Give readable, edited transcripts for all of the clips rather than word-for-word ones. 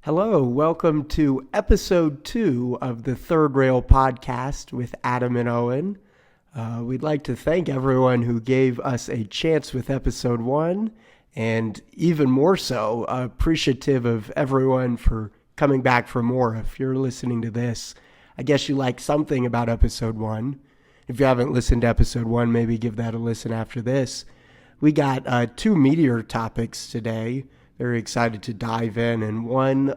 Hello, welcome to episode 2 of the Third Rail podcast with Adam and Owen. We'd like to thank everyone who gave us a chance with episode 1, and even more so, appreciative of everyone for coming back for more. If you're listening to this, I guess you like something about episode 1. If you haven't listened to episode 1, maybe give that a listen after this. We got 2 meteor topics today. Very excited to dive in, and one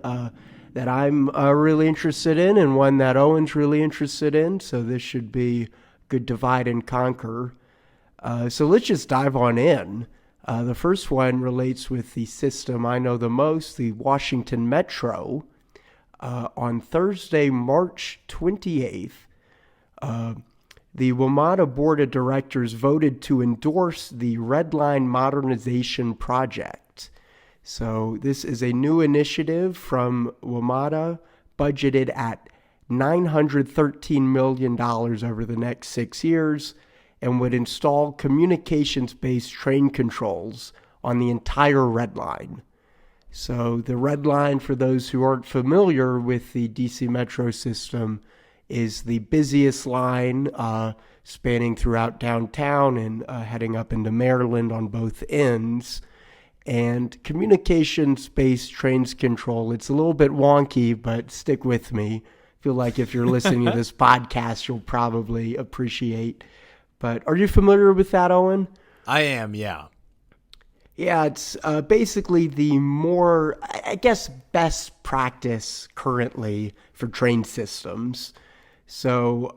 that I'm really interested in and one that Owen's really interested in, so this should be good divide and conquer. So let's just dive on in. The first one relates with the system I know the most, the Washington Metro. On Thursday, March 28th, the WMATA Board of Directors voted to endorse the Red Line Modernization Project. So this is a new initiative from WMATA, budgeted at $913 million over the next 6 years, and would install communications-based train controls on the entire Red Line. So the Red Line, for those who aren't familiar with the DC Metro system, is the busiest line spanning throughout downtown and heading up into Maryland on both ends. And communications-based trains control, it's a little bit wonky, but stick with me. I feel like if you're listening to this podcast, you'll probably appreciate. But are you familiar with that, Owen? I am, yeah. Yeah, it's basically the more, I guess, best practice currently for train systems. So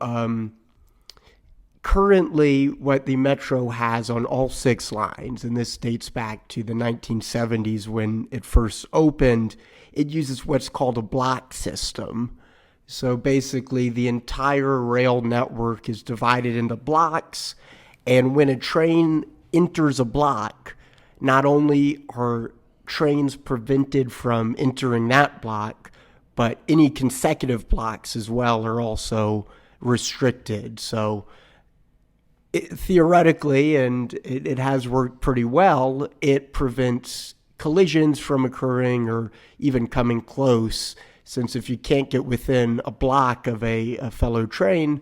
currently what the Metro has on all 6 lines, and this dates back to the 1970s when it first opened, it uses what's called a block system. So basically the entire rail network is divided into blocks, and when a train enters a block, not only are trains prevented from entering that block, but any consecutive blocks as well are also restricted. So theoretically, and it has worked pretty well, it prevents collisions from occurring or even coming close, since if you can't get within a block of a fellow train,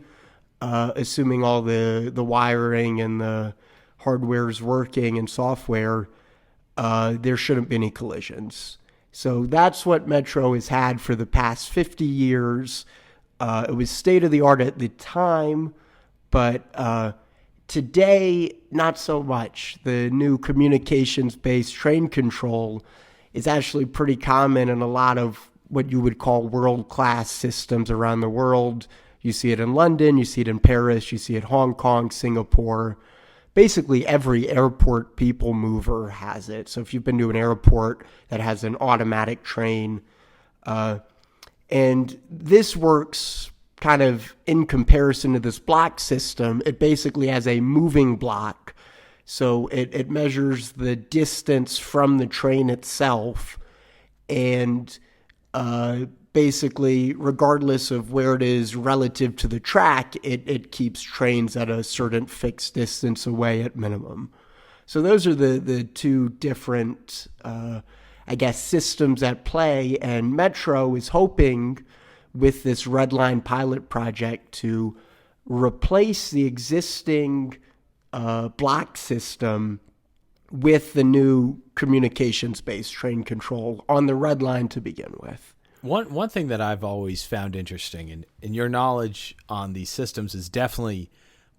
assuming all the wiring and the hardware is working and software, there shouldn't be any collisions. So that's what Metro has had for the past 50 years. It was state-of-the-art at the time, but today, not so much. The new communications-based train control is actually pretty common in a lot of what you would call world-class systems around the world. You see it in London, you see it in Paris, you see it in Hong Kong, Singapore. Basically, every airport people mover has it. So if you've been to an airport that has an automatic train, and this works kind of in comparison to this block system, it basically has a moving block. So it measures the distance from the train itself, and basically, regardless of where it is relative to the track, it keeps trains at a certain fixed distance away at minimum. So those are the 2 different, systems at play, and Metro is hoping with this Red Line pilot project to replace the existing block system with the new communications-based train control on the Red Line to begin with. One thing that I've always found interesting, and your knowledge on these systems is definitely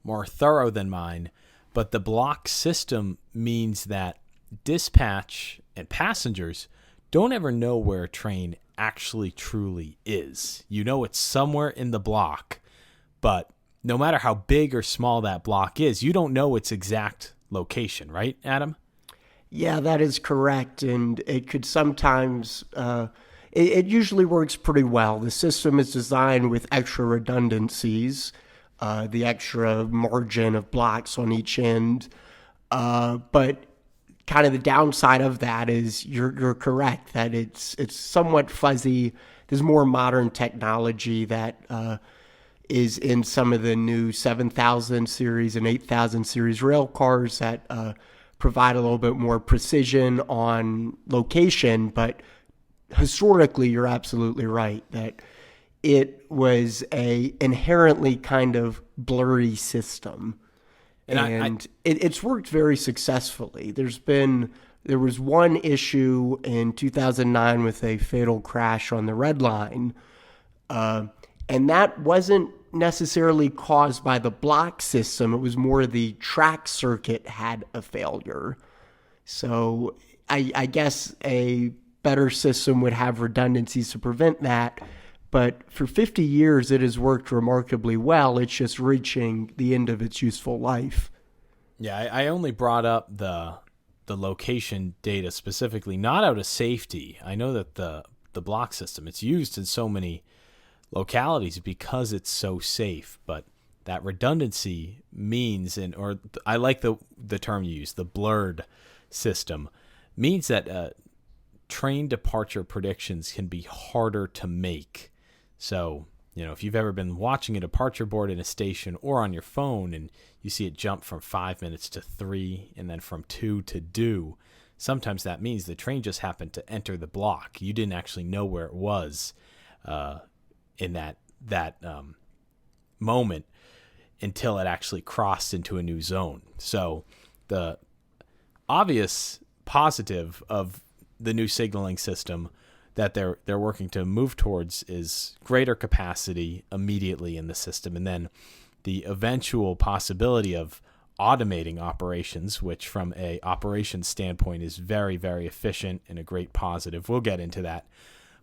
more thorough than mine, but the block system means that dispatch and passengers don't ever know where a train actually truly is. You know it's somewhere in the block, but no matter how big or small that block is, you don't know its exact location, right, Adam? Yeah, that is correct, and it could sometimes, it usually works pretty well. The system is designed with extra redundancies, the extra margin of blocks on each end, but kind of the downside of that is you're correct that it's somewhat fuzzy. There's more modern technology that is in some of the new 7000 series and 8000 series rail cars that provide a little bit more precision on location, but historically, you're absolutely right that it was a inherently kind of blurry system. And It's worked very successfully. There was one issue in 2009 with a fatal crash on the Red Line, and that wasn't necessarily caused by the block system. It was more the track circuit had a failure. So I guess a better system would have redundancies to prevent that. But for 50 years, it has worked remarkably well. It's just reaching the end of its useful life. Yeah, I only brought up the location data specifically, not out of safety. I know that the block system, it's used in so many localities because it's so safe, but that redundancy means, or I like the term you use, the blurred system, means that train departure predictions can be harder to make. So, if you've ever been watching a departure board in a station or on your phone and you see it jump from 5 minutes to 3 and then from 2 to due, sometimes that means the train just happened to enter the block. You didn't actually know where it was in that moment until it actually crossed into a new zone. So the obvious positive of the new signaling system that they're working to move towards is greater capacity immediately in the system, and then the eventual possibility of automating operations, which from a operations standpoint is very, very efficient and a great positive. We'll get into that.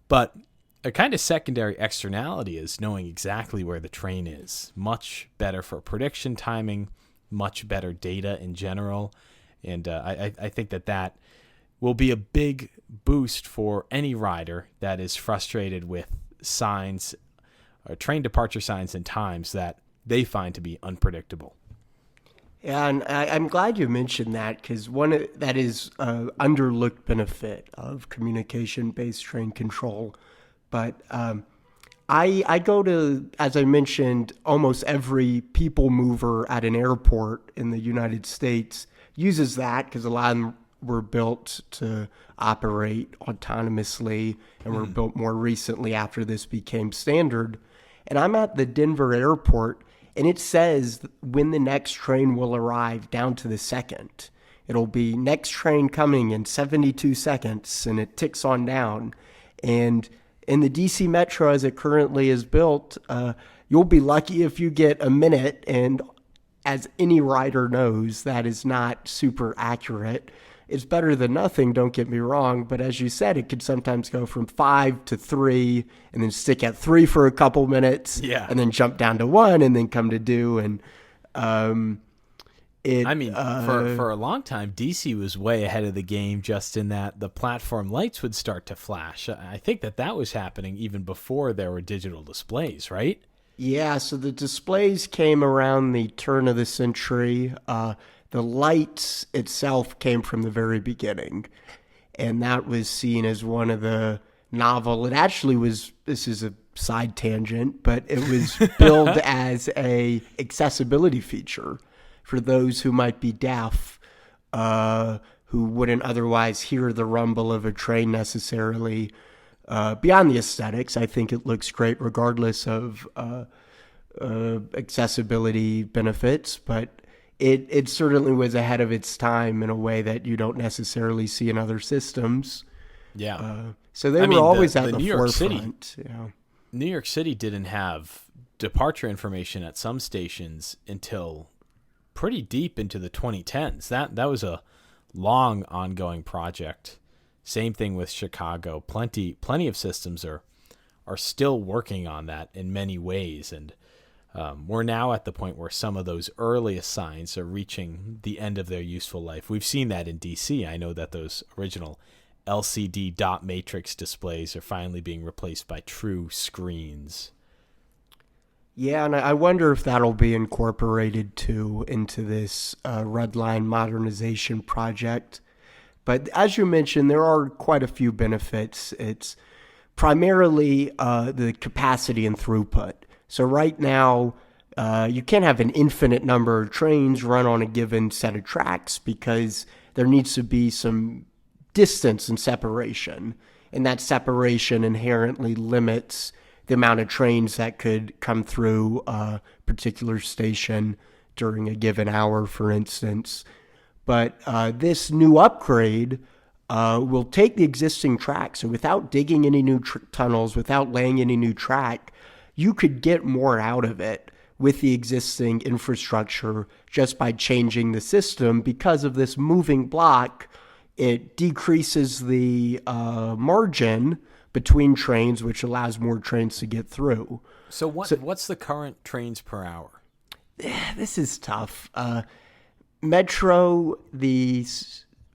But a kind of secondary externality is knowing exactly where the train is. Much better for prediction timing, much better data in general. And I think that will be a big boost for any rider that is frustrated with signs, or train departure signs and times that they find to be unpredictable. Yeah, and I'm glad you mentioned that, because that is an underlooked benefit of communication-based train control. But I go to, as I mentioned, almost every people mover at an airport in the United States uses that, because a lot of them were built to operate autonomously and were built more recently after this became standard. And I'm at the Denver airport, and it says when the next train will arrive down to the second. It'll be next train coming in 72 seconds, and it ticks on down. And in the DC Metro, as it currently is built, you'll be lucky if you get a minute. And as any rider knows, that is not super accurate. It's better than nothing, don't get me wrong, but as you said, it could sometimes go from 5 to 3 and then stick at 3 for a couple minutes, and then jump down to 1 and then come to due. And for a long time, DC was way ahead of the game, just in that the platform lights would start to flash. I think that was happening even before there were digital displays, right? Yeah, so the displays came around the turn of the century. The lights itself came from the very beginning, and that was seen as one of the novel. It actually was, this is a side tangent, but it was billed as a accessibility feature for those who might be deaf, who wouldn't otherwise hear the rumble of a train necessarily. Beyond the aesthetics, I think it looks great regardless of accessibility benefits, but it certainly was ahead of its time in a way that you don't necessarily see in other systems. Yeah. So they were always at the New York forefront. City, New York City didn't have departure information at some stations until pretty deep into the 2010s. That was a long ongoing project. Same thing with Chicago. Plenty of systems are still working on that in many ways, and we're now at the point where some of those earliest signs are reaching the end of their useful life. We've seen that in DC. I know that those original LCD dot matrix displays are finally being replaced by true screens. Yeah, and I wonder if that'll be incorporated too into this Red Line modernization project. But as you mentioned, there are quite a few benefits. It's primarily the capacity and throughput. So right now, you can't have an infinite number of trains run on a given set of tracks because there needs to be some distance and separation. and that separation inherently limits the amount of trains that could come through a particular station during a given hour, for instance. But this new upgrade will take the existing track. So without digging any new tunnels, without laying any new track, you could get more out of it with the existing infrastructure just by changing the system. Because of this moving block, it decreases the margin between trains, which allows more trains to get through. So what's the current trains per hour? This is tough. Metro, the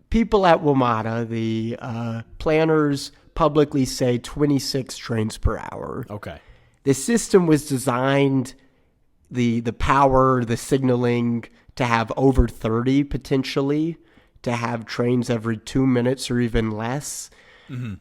people at WMATA, the planners publicly say 26 trains per hour. Okay. The system was designed, the power, the signaling, to have over 30 potentially, to have trains every 2 minutes or even less. Mm-hmm.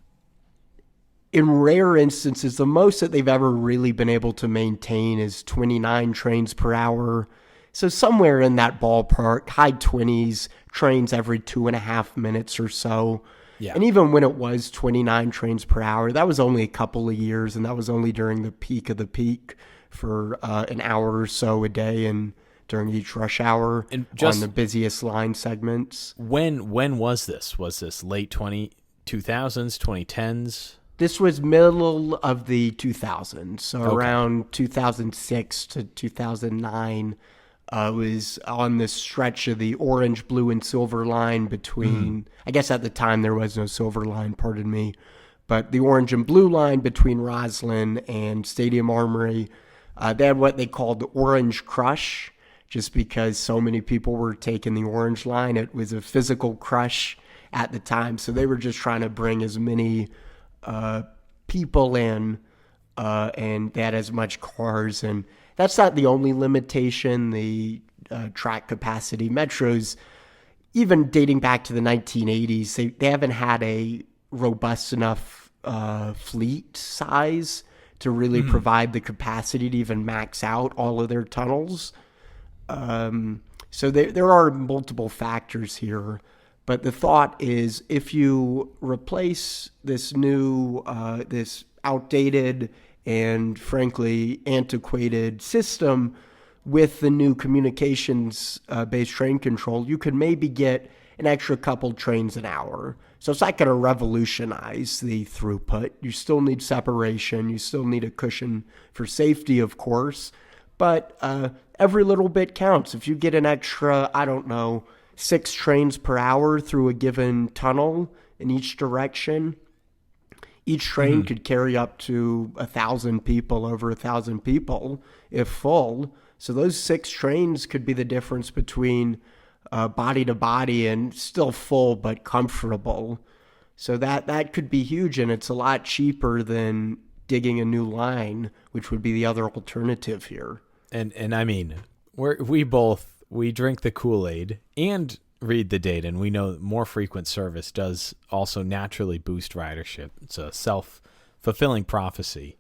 In rare instances, the most that they've ever really been able to maintain is 29 trains per hour. So somewhere in that ballpark, high 20s, trains every 2.5 minutes or so. Yeah. And even when it was 29 trains per hour, that was only a couple of years, and that was only during the peak of the peak for an hour or so a day and during each rush hour and on the busiest line segments. When was this? Was this late 2000s, 2010s? This was middle of the 2000s, so Okay. around 2006 to 2009. Was on this stretch of the orange, blue, and silver line between, I guess at the time there was no silver line, pardon me, but the orange and blue line between Roslyn and Stadium Armory. They had what they called the Orange Crush, just because so many people were taking the orange line. It was a physical crush at the time, so they were just trying to bring as many people in and they had as much cars. And that's not the only limitation, the track capacity. Metros, even dating back to the 1980s, they haven't had a robust enough fleet size to really provide the capacity to even max out all of their tunnels. So there are multiple factors here. But the thought is, if you replace this new, this outdated and frankly antiquated system with the new communications-based train control, you could maybe get an extra couple trains an hour. So it's not going to revolutionize the throughput. You still need separation. You still need a cushion for safety, of course. But every little bit counts. If you get an extra, 6 trains per hour through a given tunnel in each direction, each train could carry up to 1,000 people, over 1,000 people if full. So those 6 trains could be the difference between body to body and still full but comfortable. So that could be huge, and it's a lot cheaper than digging a new line, which would be the other alternative here. And I mean, we drink the Kool-Aid and read the data, and we know more frequent service does also naturally boost ridership. It's a self-fulfilling prophecy.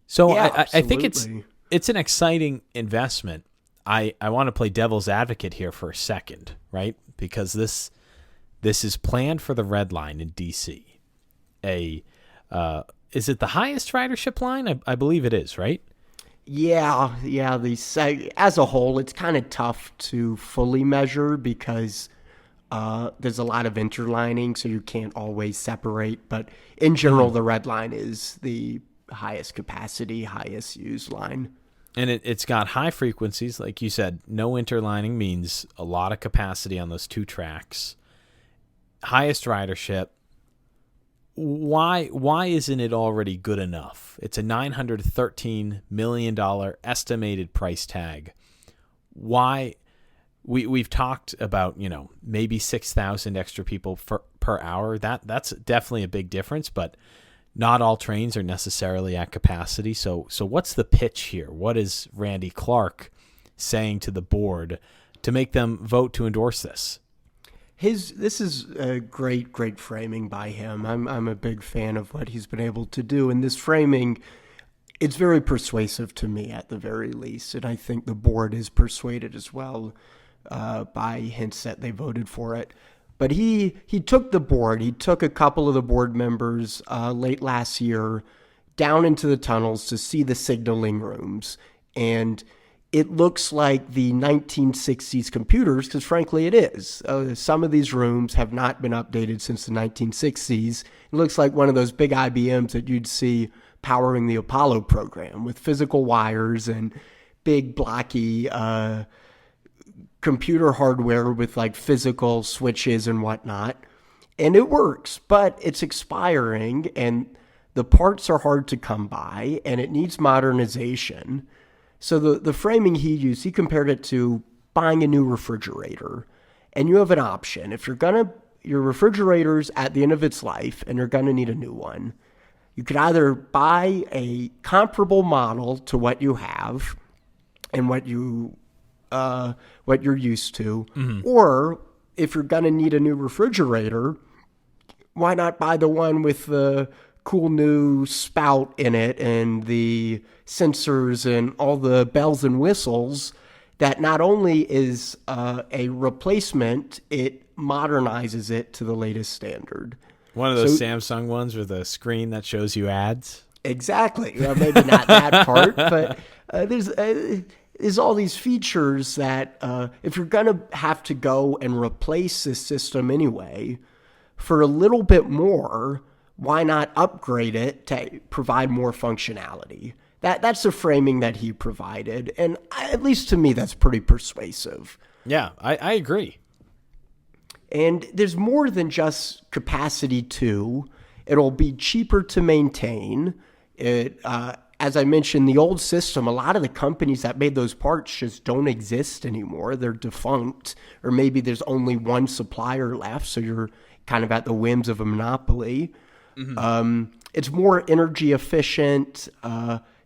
So Yeah, I think absolutely. it's an exciting investment. I want to play devil's advocate here for a second, right? Because this is planned for the Red Line in D.C. Is it the highest ridership line? I believe it is, right? Yeah. As a whole, it's kind of tough to fully measure because there's a lot of interlining, so you can't always separate. But in general, the Red Line is the highest capacity, highest used line. And it's got high frequencies, like you said. No interlining means a lot of capacity on those 2 tracks. Highest ridership. Why isn't it already good enough? It's a $913 million estimated price tag. Why? We've talked about, maybe 6,000 extra people per hour. That's definitely a big difference, but not all trains are necessarily at capacity. So what's the pitch here? What is Randy Clark saying to the board to make them vote to endorse this? This is a great framing by him. I'm a big fan of what he's been able to do. And this framing, it's very persuasive to me at the very least. And I think the board is persuaded as well by hints that they voted for it. But he took the board. He took a couple of the board members late last year down into the tunnels to see the signaling rooms. And it looks like the 1960s computers, because frankly it is. Some of these rooms have not been updated since the 1960s. It looks like one of those big IBMs that you'd see powering the Apollo program with physical wires and big blocky computer hardware with like physical switches and whatnot. And it works, but it's expiring and the parts are hard to come by and it needs modernization. So the framing he used, he compared it to buying a new refrigerator. And you have an option. If your refrigerator's at the end of its life and you're gonna need a new one, you could either buy a comparable model to what you have and what you're used to, or if you're gonna need a new refrigerator, why not buy the one with the cool new spout in it and the sensors and all the bells and whistles that not only is a replacement, it modernizes it to the latest standard. One of those Samsung ones with a screen that shows you ads? Exactly. Well, maybe not that part, but there's all these features that if you're going to have to go and replace this system anyway, for a little bit more, why not upgrade it to provide more functionality? That's the framing that he provided. And at least to me, that's pretty persuasive. Yeah, I agree. And there's more than just capacity too. It'll be cheaper to maintain. As I mentioned, the old system, a lot of the companies that made those parts just don't exist anymore. They're defunct, or maybe there's only one supplier left, so you're kind of at the whims of a monopoly. It's more energy efficient,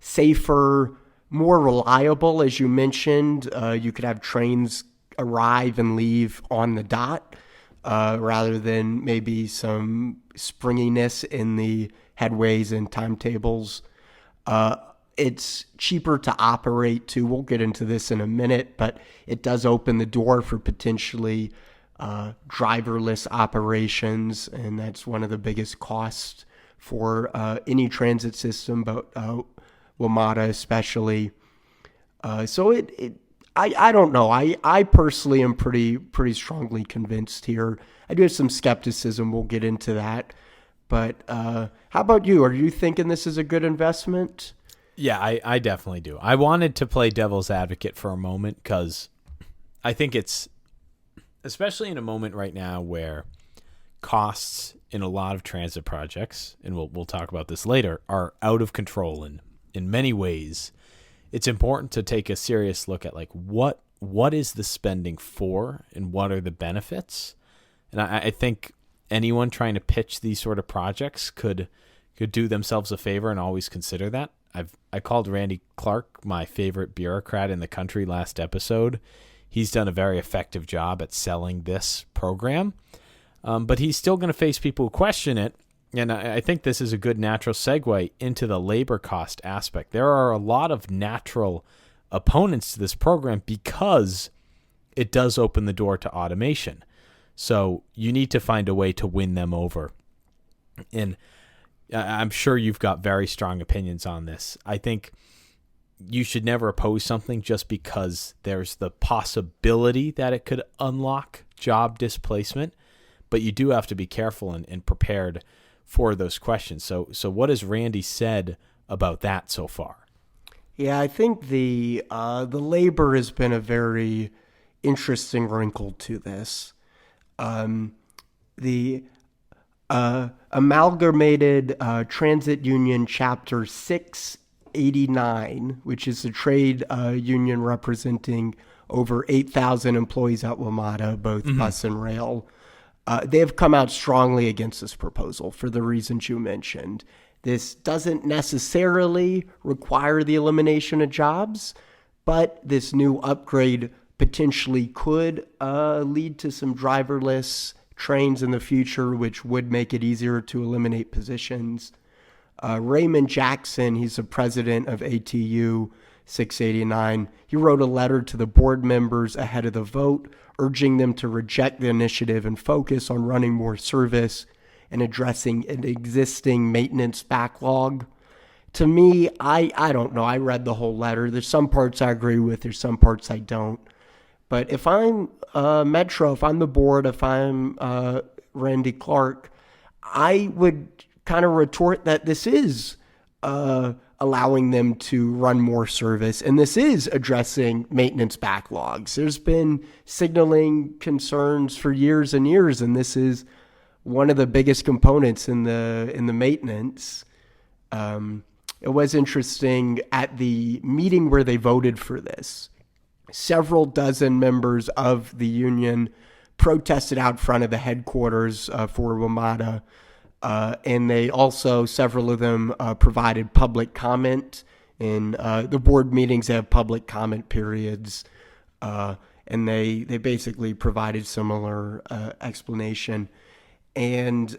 safer, more reliable, as you mentioned. You could have trains arrive and leave on the dot rather than maybe some springiness in the headways and timetables. It's cheaper to operate too. We'll get into this in a minute, but it does open the door for potentially driverless operations, and that's one of the biggest costs for any transit system, but WMATA especially. I don't know. I personally am pretty strongly convinced here. I do have some skepticism. We'll get into that. But how about you? Are you thinking this is a good investment? Yeah, I definitely do. I wanted to play devil's advocate for a moment because I think it's, especially in a moment right now where costs in a lot of transit projects, and we'll talk about this later, are out of control in many ways. It's important to take a serious look at like what is the spending for and what are the benefits. And I think anyone trying to pitch these sort of projects could do themselves a favor and always consider that. I called Randy Clark my favorite bureaucrat in the country last episode. He's done a very effective job at selling this program, but he's still going to face people who question it. And I think this is a good natural segue into the labor cost aspect. There are a lot of natural opponents to this program because it does open the door to automation. So you need to find a way to win them over. And I'm sure you've got very strong opinions on this. I think you should never oppose something just because there's the possibility that it could unlock job displacement, but you do have to be careful and prepared for those questions. So what has Randy said about that so far? Yeah, I think the labor has been a very interesting wrinkle to this. The Amalgamated Transit Union Chapter 689, which is a trade union representing over 8,000 employees at WMATA, both bus and rail, they have come out strongly against this proposal for the reasons you mentioned. This doesn't necessarily require the elimination of jobs, but this new upgrade potentially could lead to some driverless trains in the future, which would make it easier to eliminate positions. Raymond Jackson, he's the president of ATU, 689. He wrote a letter to the board members ahead of the vote, urging them to reject the initiative and focus on running more service and addressing an existing maintenance backlog. To me, I don't know. I read the whole letter. There's some parts I agree with. There's some parts I don't. But if I'm Metro, if I'm the board, if I'm Randy Clark, I would kind of retort that this is allowing them to run more service, and this is addressing maintenance backlogs. There's been signaling concerns for years and years, and this is one of the biggest components in the maintenance. It was interesting at the meeting where they voted for this. Several dozen members of the union protested out front of the headquarters for WMATA, and they also, several of them provided public comment. In the board meetings, they have public comment periods, and they basically provided similar explanation. And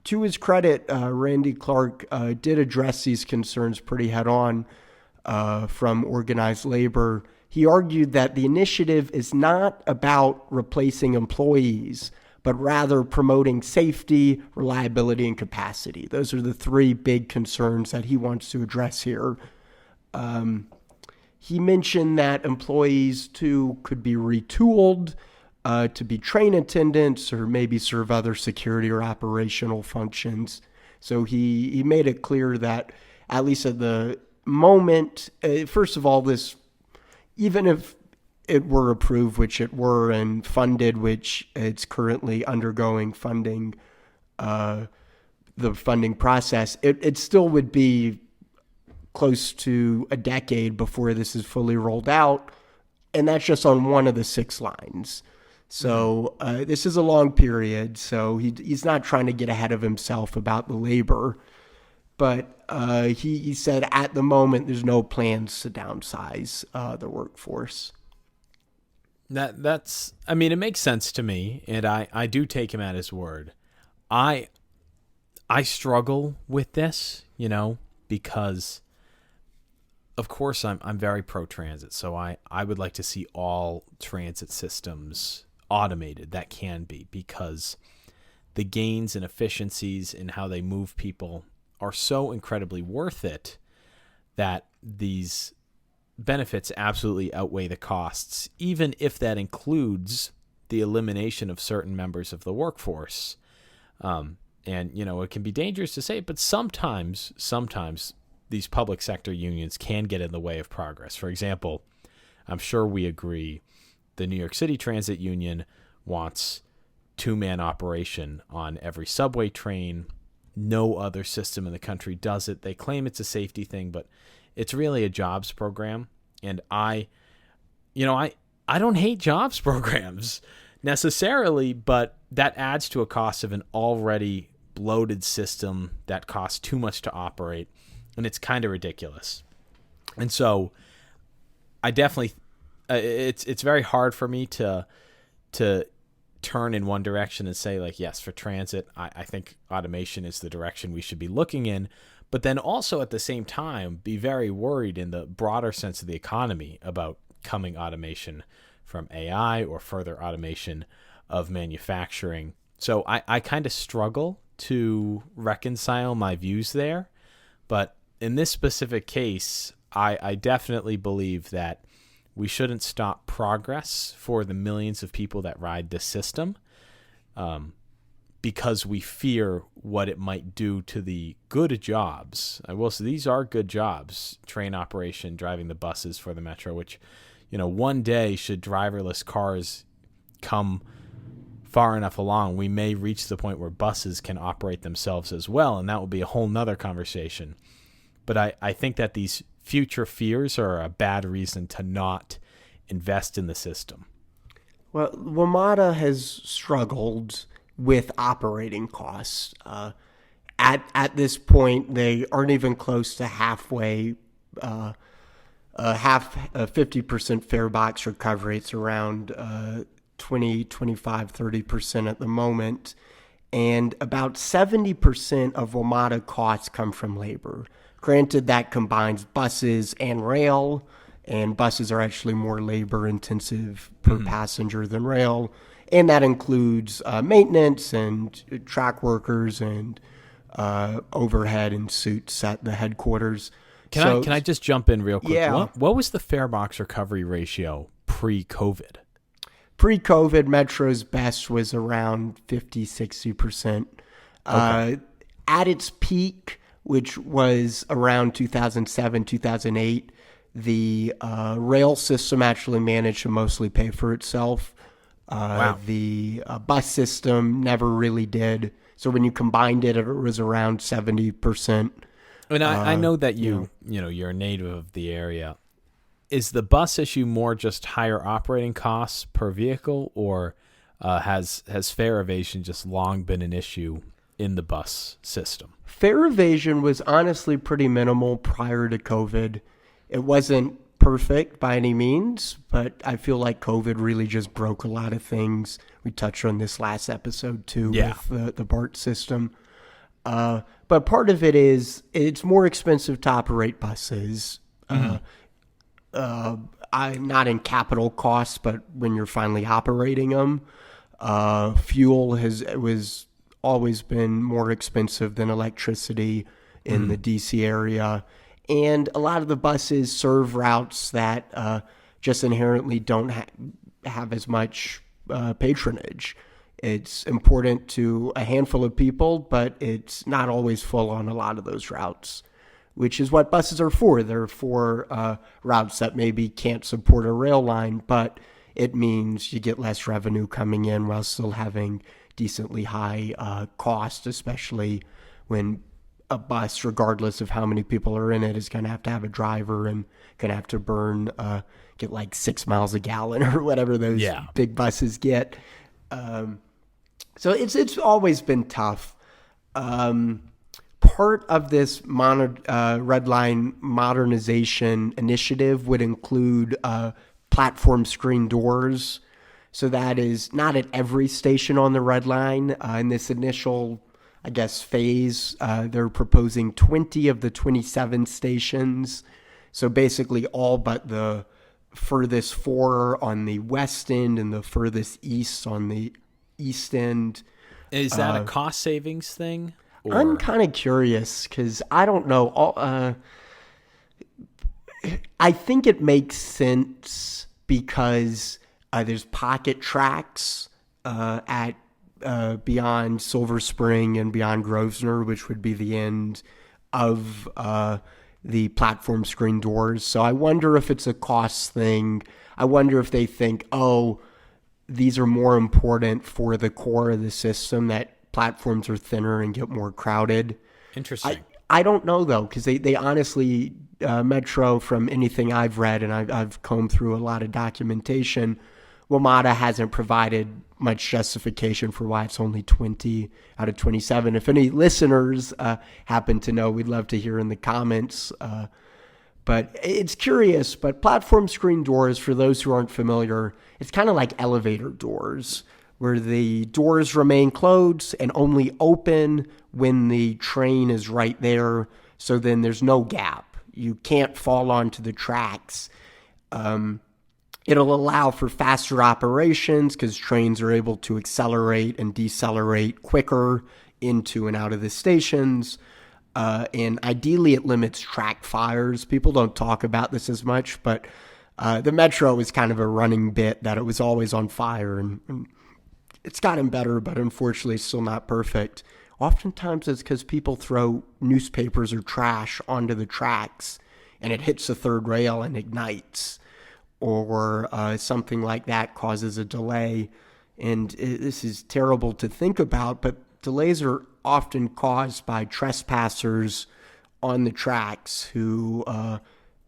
to his credit, Randy Clark did address these concerns pretty head on from organized labor. He argued that the initiative is not about replacing employees, but rather promoting safety, reliability, and capacity. Those are the three big concerns that he wants to address here. He mentioned that employees, too, could be retooled to be train attendants or maybe serve other security or operational functions. So he made it clear that, at least at the moment, first of all, this, even if it were approved, which it were, and funded, which it's currently undergoing funding, the funding process, it still would be close to a decade before this is fully rolled out. And that's just on one of the 6 lines. So this is a long period. So he's not trying to get ahead of himself about the labor. But he said at the moment, there's no plans to downsize the workforce. That's, I mean, it makes sense to me, and I do take him at his word. I struggle with this, because of course I'm very pro-transit, so I would like to see all transit systems automated. That can be, because the gains and efficiencies in how they move people are so incredibly worth it that these benefits absolutely outweigh the costs, even if that includes the elimination of certain members of the workforce. And, it can be dangerous to say, but sometimes these public sector unions can get in the way of progress. For example, I'm sure we agree the New York City Transit Union wants 2-man operation on every subway train. No other system in the country does it. They claim it's a safety thing, but it's really a jobs program. And I don't hate jobs programs necessarily, but that adds to a cost of an already bloated system that costs too much to operate. And it's kind of ridiculous. And so I definitely, it's very hard for me to turn in one direction and say, like, yes, for transit, I think automation is the direction we should be looking in. But then also at the same time, be very worried in the broader sense of the economy about coming automation from AI or further automation of manufacturing. So I kind of struggle to reconcile my views there. But in this specific case, I definitely believe that we shouldn't stop progress for the millions of people that ride this system, because we fear what it might do to the good jobs. I will say these are good jobs: train operation, driving the buses for the Metro, which, one day, should driverless cars come far enough along, we may reach the point where buses can operate themselves as well, and that will be a whole nother conversation. But I think that these future fears are a bad reason to not invest in the system. Well, WMATA has struggled with operating costs. At this point, they aren't even close to halfway, 50% fare box recovery. It's around 20, 25, 30% at the moment. and about 70% of WMATA costs come from labor. Granted, that combines buses and rail, and buses are actually more labor intensive per passenger than rail, and that includes maintenance and track workers and overhead and suits at the headquarters. Can I just jump in real quick? Yeah. What was the fare box recovery ratio pre-COVID? Pre-COVID, Metro's best was around 50, 60%. Okay. At its peak, which was around 2007, 2008, the rail system actually managed to mostly pay for itself. Wow. The bus system never really did. So when you combined it, it was around 70%. And I know that you're a native of the area. Is the bus issue more just higher operating costs per vehicle, or has fare evasion just long been an issue in the bus system? Fare evasion was honestly pretty minimal prior to COVID. It wasn't perfect by any means, but I feel like COVID really just broke a lot of things. We touched on this last episode too with the BART system. But part of it is it's more expensive to operate buses. I'm not in capital costs, but when you're finally operating them, fuel was always been more expensive than electricity in the DC area. And a lot of the buses serve routes that just inherently don't have as much patronage. It's important to a handful of people, but it's not always full on a lot of those routes, which is what buses are for. They're for routes that maybe can't support a rail line, but it means you get less revenue coming in while still having decently high cost, especially when a bus, regardless of how many people are in it, is going to have a driver and going to have to burn, get like 6 miles a gallon or whatever those big buses get. So it's always been tough. Part of this red line modernization initiative would include platform screen doors. So that is not at every station on the red line. In this initial, I guess, phase, they're proposing 20 of the 27 stations. So basically all but the furthest 4 on the west end and the furthest east on the east end. Is that a cost savings thing? Or? I'm kind of curious because I don't know. I think it makes sense because there's pocket tracks at beyond Silver Spring and beyond Grosvenor, which would be the end of the platform screen doors. So I wonder if it's a cost thing. I wonder if they think, these are more important for the core of the system, that platforms are thinner and get more crowded. Interesting. I don't know, though, because they honestly, Metro, from anything I've read, and I've combed through a lot of documentation, WMATA hasn't provided much justification for why it's only 20 out of 27. If any listeners happen to know, we'd love to hear in the comments. But it's curious, but platform screen doors, for those who aren't familiar, it's kind of like elevator doors, where the doors remain closed and only open when the train is right there. So then there's no gap. You can't fall onto the tracks. It'll allow for faster operations because trains are able to accelerate and decelerate quicker into and out of the stations. And ideally, it limits track fires. People don't talk about this as much, but the Metro is kind of a running bit that it was always on fire. And it's gotten better, but unfortunately, it's still not perfect. Oftentimes, it's because people throw newspapers or trash onto the tracks, and it hits the third rail and ignites. Or something like that causes a delay. And this is terrible to think about, but delays are often caused by trespassers on the tracks who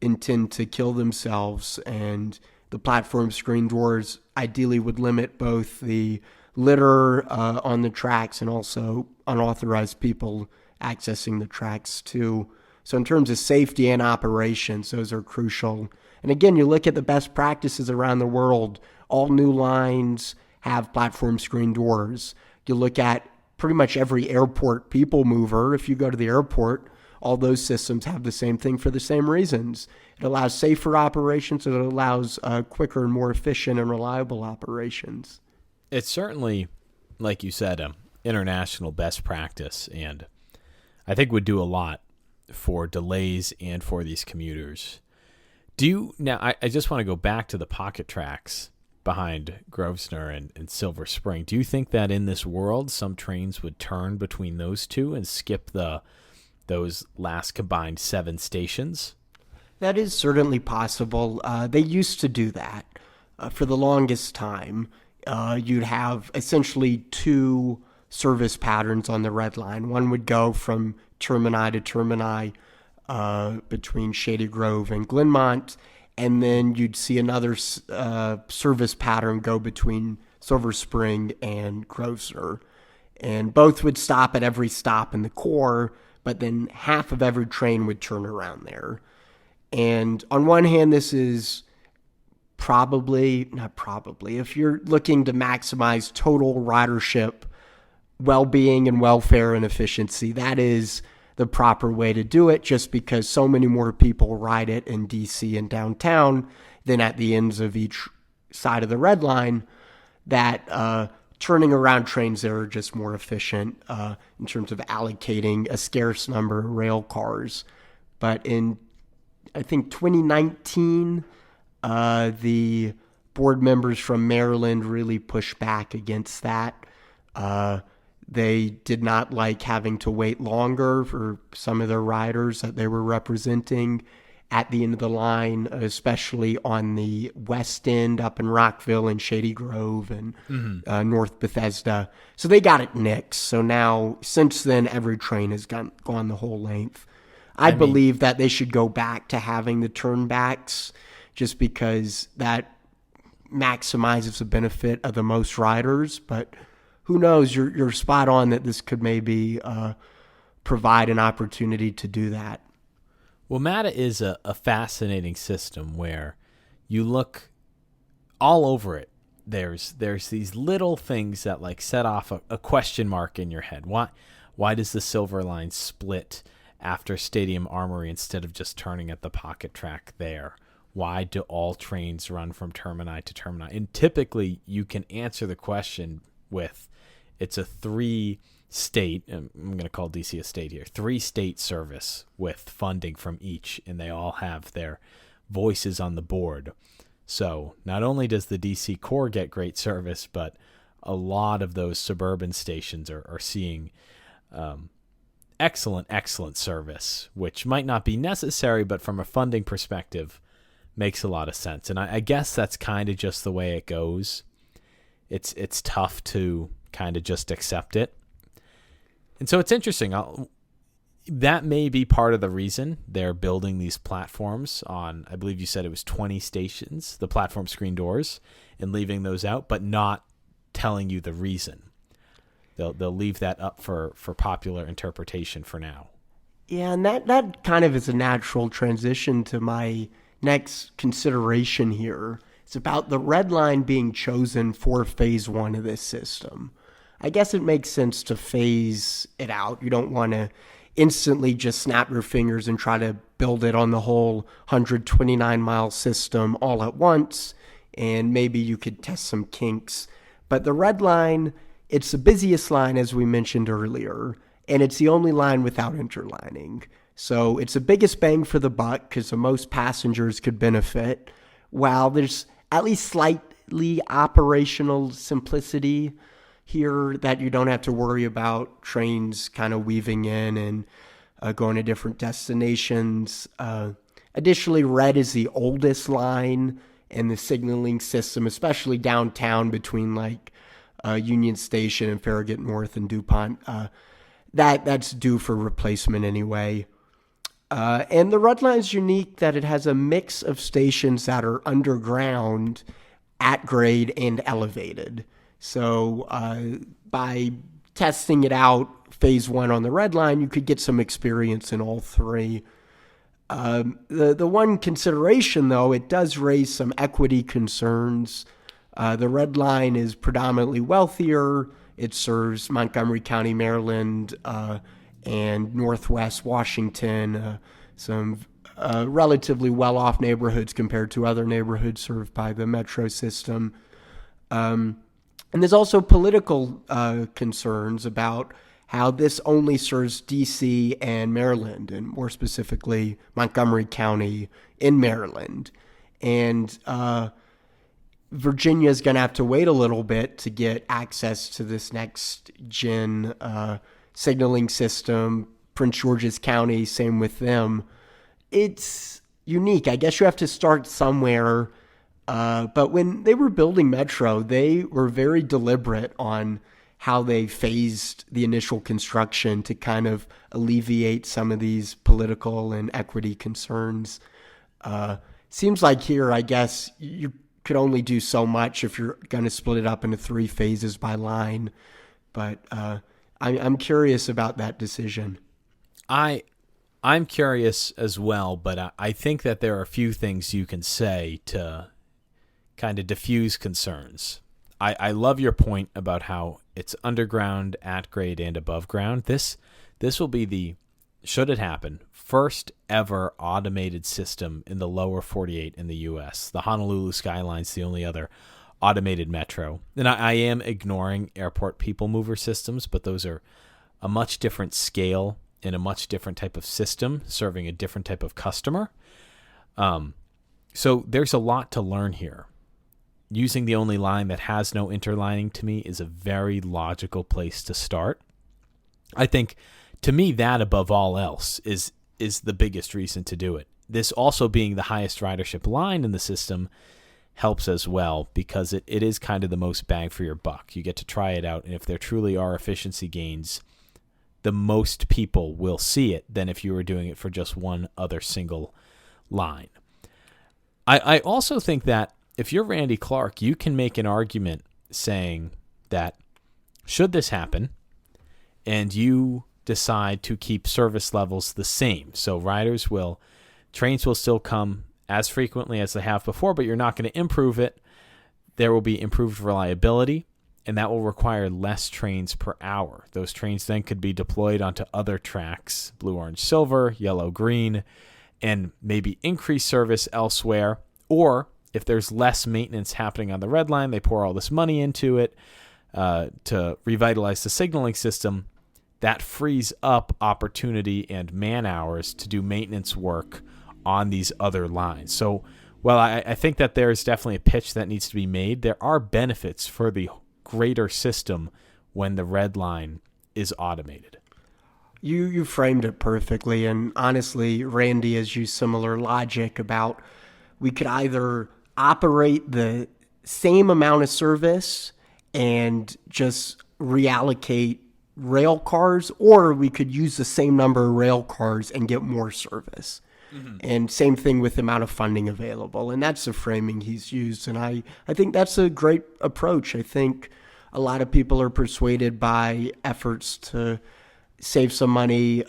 intend to kill themselves. And the platform screen doors ideally would limit both the litter on the tracks and also unauthorized people accessing the tracks too. So in terms of safety and operations, those are crucial. And again, you look at the best practices around the world, all new lines have platform screen doors. You look at pretty much every airport people mover. If you go to the airport, all those systems have the same thing for the same reasons. It allows safer operations. It allows quicker and more efficient and reliable operations. It's certainly, like you said, international best practice, and I think would do a lot for delays and for these commuters. I just want to go back to the pocket tracks behind Grosvenor and Silver Spring. Do you think that in this world some trains would turn between those two and skip those last combined 7 stations? That is certainly possible. They used to do that for the longest time. You'd have essentially 2 service patterns on the Red Line. One would go from termini to termini between Shady Grove and Glenmont, and then you'd see another service pattern go between Silver Spring and Grosvenor. And both would stop at every stop in the core, but then half of every train would turn around there. And on one hand, this is if you're looking to maximize total ridership, well-being and welfare and efficiency, that is the proper way to do it, just because so many more people ride it in DC and downtown than at the ends of each side of the Red Line, that turning around trains there are just more efficient in terms of allocating a scarce number of rail cars. But in, I think, 2019, the board members from Maryland really pushed back against that. They did not like having to wait longer for some of their riders that they were representing at the end of the line, especially on the west end up in Rockville and Shady Grove and North Bethesda. So they got it nixed. So now, since then, every train has gone the whole length. I believe that they should go back to having the turnbacks, just because that maximizes the benefit of the most riders. But who knows? You're spot on that this could maybe provide an opportunity to do that. WMATA is a fascinating system where you look all over it. There's these little things that like set off a question mark in your head. Why does the Silver Line split after Stadium Armory instead of just turning at the pocket track there? Why do all trains run from termini to termini? And typically you can answer the question with, it's a 3-state, I'm going to call DC a state here, 3-state service with funding from each, and they all have their voices on the board. So not only does the DC core get great service, but a lot of those suburban stations are seeing excellent service, which might not be necessary, but from a funding perspective, makes a lot of sense. And I guess that's kind of just the way it goes. It's tough to kind of just accept it. And so it's interesting. That may be part of the reason they're building these platforms on, I believe you said it was 20 stations, the platform screen doors, and leaving those out, but not telling you the reason. They'll leave that up for popular interpretation for now. Yeah, and that kind of is a natural transition to my next consideration here. It's about the Red Line being chosen for phase 1 of this system. I guess it makes sense to phase it out. You don't want to instantly just snap your fingers and try to build it on the whole 129-mile system all at once, and maybe you could test some kinks. But the Red Line, it's the busiest line, as we mentioned earlier, and it's the only line without interlining. So it's the biggest bang for the buck because the most passengers could benefit, while there's at least slightly operational simplicity here that you don't have to worry about trains kind of weaving in and going to different destinations. Additionally, red is the oldest line in the signaling system, especially downtown between like Union Station and Farragut North and DuPont. That's due for replacement anyway. And the Red Line's unique that it has a mix of stations that are underground, at grade, and elevated. So by testing it out, phase 1 on the Red Line, you could get some experience in all 3. The one consideration, though, it does raise some equity concerns. The Red Line is predominantly wealthier It serves Montgomery County, Maryland, and Northwest Washington, some relatively well-off neighborhoods compared to other neighborhoods served by the metro system. And there's also political concerns about how this only serves D.C. and Maryland, and more specifically Montgomery County in Maryland. And Virginia is going to have to wait a little bit to get access to this next-gen signaling system. Prince George's County, same with them. It's unique. I guess you have to start somewhere. But when they were building Metro, they were very deliberate on how they phased the initial construction to kind of alleviate some of these political and equity concerns. Seems like here, I guess, you could only do so much if you're going to split it up into 3 phases by line. But I'm curious about that decision. I'm curious as well, but I think that there are a few things you can say to kind of diffuse concerns. I love your point about how it's underground, at grade, and above ground. This will be the, should it happen, first ever automated system in the lower 48 in the U.S. The Honolulu Skyline's the only other automated metro. And I am ignoring airport people mover systems, but those are a much different scale and a much different type of system serving a different type of customer. So there's a lot to learn here. Using the only line that has no interlining to me is a very logical place to start. I think, to me, that above all else is the biggest reason to do it. This also being the highest ridership line in the system helps as well, because it is kind of the most bang for your buck. You get to try it out, and if there truly are efficiency gains, the most people will see it than if you were doing it for just one other single line. I also think that if you're Randy Clark, you can make an argument saying that should this happen and you decide to keep service levels the same, so trains will still come as frequently as they have before, but you're not going to improve it, there will be improved reliability, and that will require less trains per hour. Those trains then could be deployed onto other tracks, blue, orange, silver, yellow, green, and maybe increase service elsewhere. Or if there's less maintenance happening on the red line, they pour all this money into it to revitalize the signaling system. That frees up opportunity and man hours to do maintenance work on these other lines. So while I think that there's definitely a pitch that needs to be made, there are benefits for the greater system when the red line is automated. You framed it perfectly, and honestly, Randy has used similar logic about we could either operate the same amount of service and just reallocate rail cars, or we could use the same number of rail cars and get more service. Mm-hmm. And same thing with the amount of funding available. And that's the framing he's used. And I think that's a great approach. I think a lot of people are persuaded by efforts to save some money,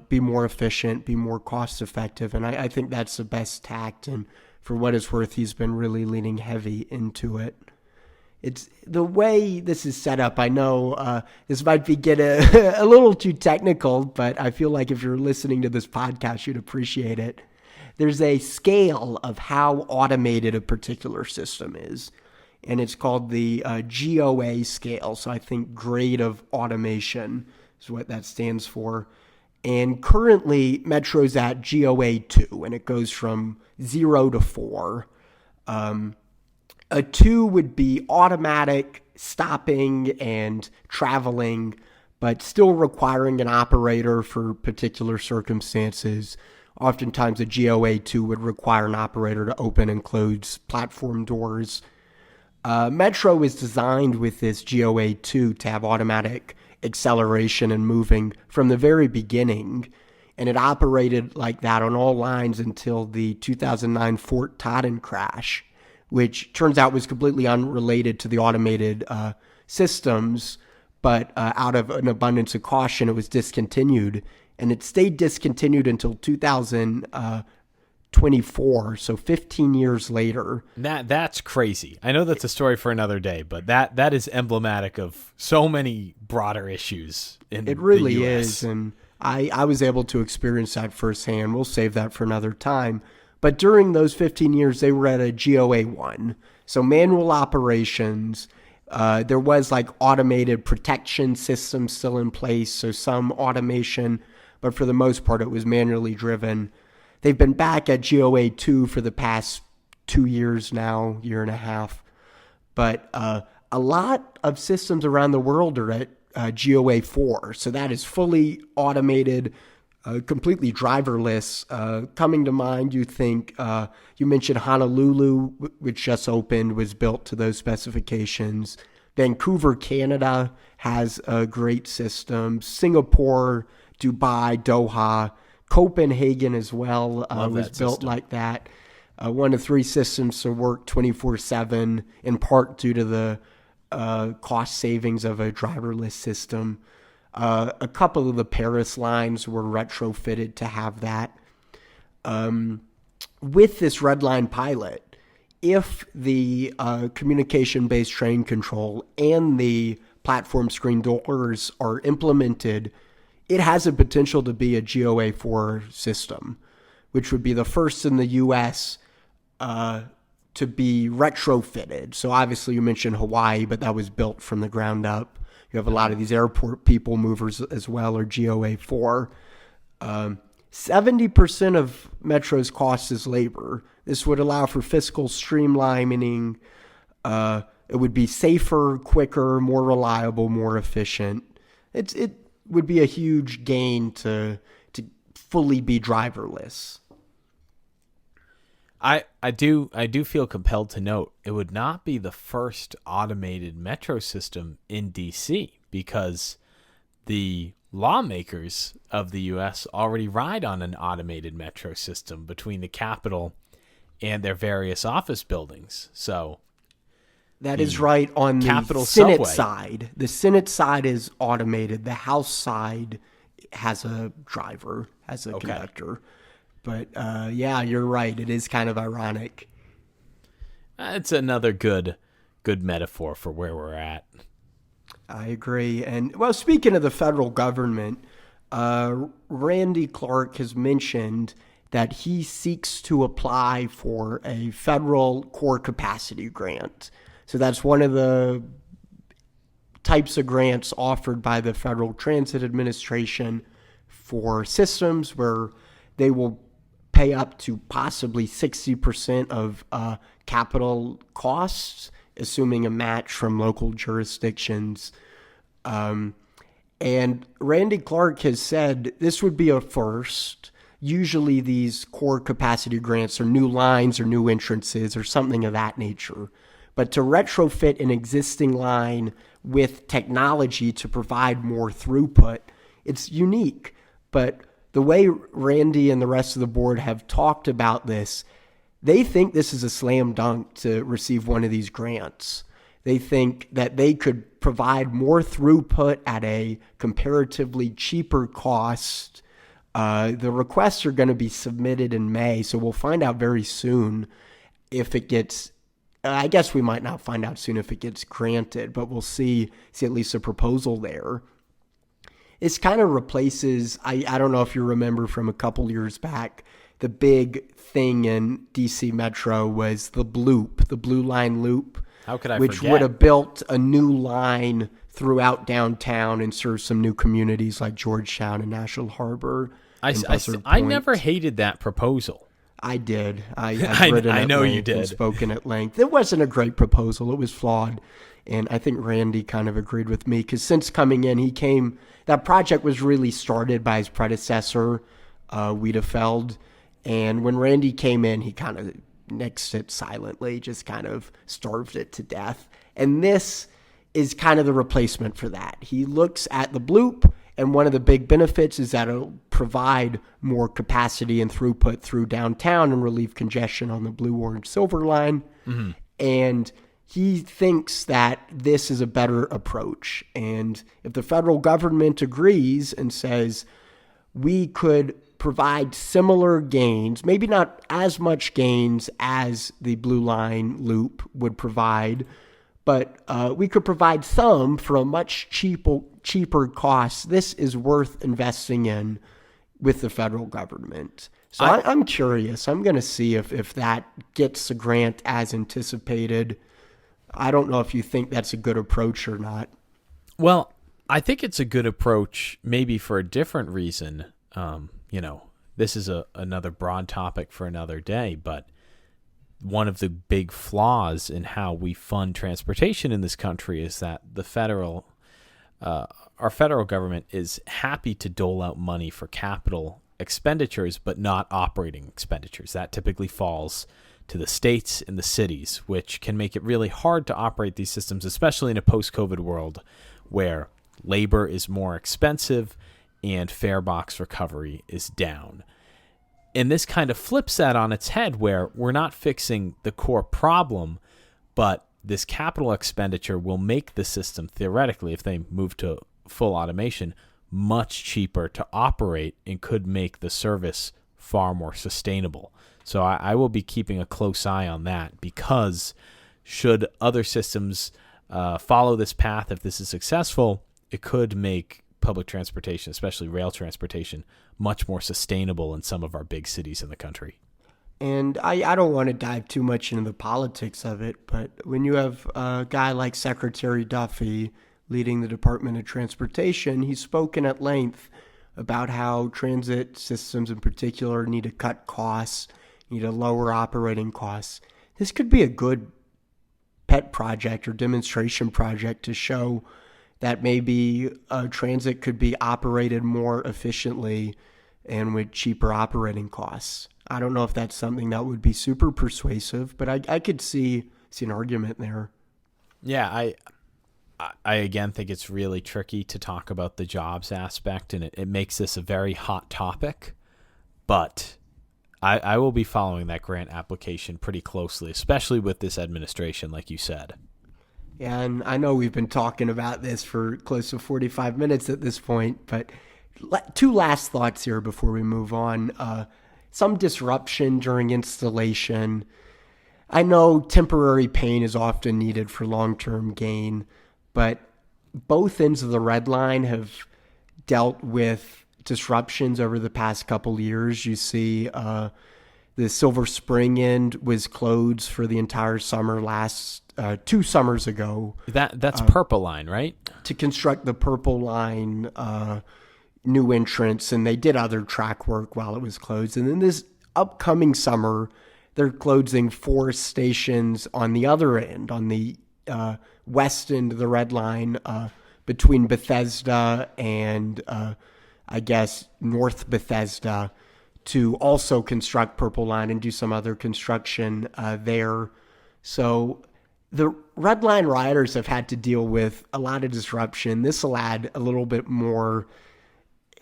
be more efficient, be more cost effective. And I think that's the best tact. And for what it's worth, he's been really leaning heavy into it. It's the way this is set up. I know this might be a little too technical, but I feel like if you're listening to this podcast, you'd appreciate it. There's a scale of how automated a particular system is, and it's called the GOA scale. So I think grade of automation is what that stands for. And currently, Metro's at GOA 2, and it goes from 0 to 4. A 2 would be automatic stopping and traveling, but still requiring an operator for particular circumstances. Oftentimes, a GOA 2 would require an operator to open and close platform doors. Metro is designed with this GOA 2 to have automatic acceleration and moving from the very beginning, and it operated like that on all lines until the 2009 Fort Totten crash, which turns out was completely unrelated to the automated systems, but out of an abundance of caution, it was discontinued, and it stayed discontinued until 2010 24, so 15 years later. That's crazy. I know that's a story for another day, but that is emblematic of so many broader issues in It really the US. is, and I was able to experience that firsthand. We'll save that for another time. But during those 15 years, they were at a GOA 1, so manual operations. There was like automated protection systems still in place, so some automation, but for the most part, it was manually driven. They've been back at GOA 2 for the past 2 years now, year and a half. But a lot of systems around the world are at GOA 4. So that is fully automated, completely driverless. Coming to mind, you mentioned Honolulu, which just opened, was built to those specifications. Vancouver, Canada has a great system. Singapore, Dubai, Doha, Copenhagen as well was built system. like that. One of 3 systems to work 24/7, in part due to the cost savings of a driverless system. A couple of the Paris lines were retrofitted to have that. With this Red Line pilot, if the communication-based train control and the platform screen doors are implemented, it has a potential to be a GOA 4 system, which would be the first in the U.S. To be retrofitted. So obviously you mentioned Hawaii, but that was built from the ground up. You have a lot of these airport people movers as well, or GOA 4. 70% of Metro's cost is labor. This would allow for fiscal streamlining. It would be safer, quicker, more reliable, more efficient. It would be a huge gain to fully be driverless. I do feel compelled to note it would not be the first automated metro system in DC, because the lawmakers of the U.S. already ride on an automated metro system between the Capitol and their various office buildings. So that is right. On the Capitol Senate subway side, the Senate side is automated. The House side has a driver, has a conductor. But yeah, you're right. It is kind of ironic. It's another good metaphor for where we're at. I agree. And well, speaking of the federal government, Randy Clark has mentioned that he seeks to apply for a federal core capacity grant. So that's one of the types of grants offered by the Federal Transit Administration for systems where they will pay up to possibly 60% of capital costs, assuming a match from local jurisdictions. And Randy Clark has said this would be a first. Usually these core capacity grants are new lines or new entrances or something of that nature. But to retrofit an existing line with technology to provide more throughput, it's unique. But the way Randy and the rest of the board have talked about this, they think this is a slam dunk to receive one of these grants. They think that they could provide more throughput at a comparatively cheaper cost. The requests are going to be submitted in May, so we'll find out very soon if it gets, I guess we might not find out soon if it gets granted, but we'll see at least a proposal there. This kind of replaces, I don't know if you remember from a couple years back, the big thing in DC Metro was the Bloop, the Blue Line Loop. How could I which forget? would have built a new line throughout downtown and serve some new communities like Georgetown and National Harbor. I never hated that proposal. I did. I've written I know at you length did. and spoken at length. It wasn't a great proposal. It was flawed. And I think Randy kind of agreed with me because since coming in, that project was really started by his predecessor, Wiedefeld. And when Randy came in, he kind of nixed it silently, just kind of starved it to death. And this is kind of the replacement for that. He looks at the Bloop, and one of the big benefits is that it'll provide more capacity and throughput through downtown and relieve congestion on the Blue, Orange, Silver line. Mm-hmm. And he thinks that this is a better approach. And if the federal government agrees and says we could provide similar gains, maybe not as much gains as the Blue Line loop would provide, but we could provide some for a much cheaper cost. This is worth investing in with the federal government. So I'm curious. I'm going to see if that gets a grant as anticipated. I don't know if you think that's a good approach or not. Well, I think it's a good approach maybe for a different reason. This is another broad topic for another day, but one of the big flaws in how we fund transportation in this country is that our federal government is happy to dole out money for capital expenditures, but not operating expenditures. That typically falls to the states and the cities, which can make it really hard to operate these systems, especially in a post-COVID world where labor is more expensive and fare box recovery is down. And this kind of flips that on its head, where we're not fixing the core problem, but this capital expenditure will make the system, theoretically, if they move to full automation, much cheaper to operate and could make the service far more sustainable. So I will be keeping a close eye on that, because should other systems follow this path, if this is successful, it could make public transportation, especially rail transportation, much more sustainable in some of our big cities in the country. And I don't want to dive too much into the politics of it, but when you have a guy like Secretary Duffy leading the Department of Transportation, he's spoken at length about how transit systems in particular need to cut costs, need to lower operating costs. This could be a good pet project or demonstration project to show that maybe transit could be operated more efficiently and with cheaper operating costs. I don't know if that's something that would be super persuasive, but I could see an argument there. Yeah, I again think it's really tricky to talk about the jobs aspect, and it makes this a very hot topic. But I will be following that grant application pretty closely, especially with this administration, like you said. Yeah, and I know we've been talking about this for close to 45 minutes at this point, but two last thoughts here before we move on. Some disruption during installation. I know temporary pain is often needed for long-term gain, but both ends of the red line have dealt with disruptions over the past couple years. You see the Silver Spring end was closed for the entire summer 2 summers ago. That's Purple Line, right? To construct the Purple Line new entrance, and they did other track work while it was closed. And then this upcoming summer, they're closing 4 stations on the other end, on the west end of the red line, between Bethesda and I guess North Bethesda, to also construct Purple Line and do some other construction there. So the Red Line riders have had to deal with a lot of disruption. This will add a little bit more.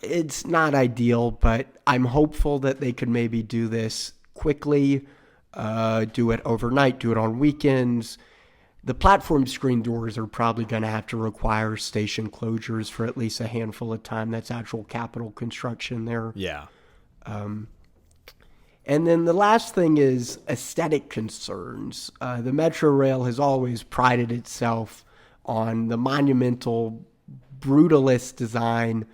It's not ideal, but I'm hopeful that they could maybe do this quickly, do it overnight, do it on weekends. The platform screen doors are probably going to have to require station closures for at least a handful of time. That's actual capital construction there. Yeah. And then the last thing is aesthetic concerns. The Metrorail has always prided itself on the monumental, brutalist design.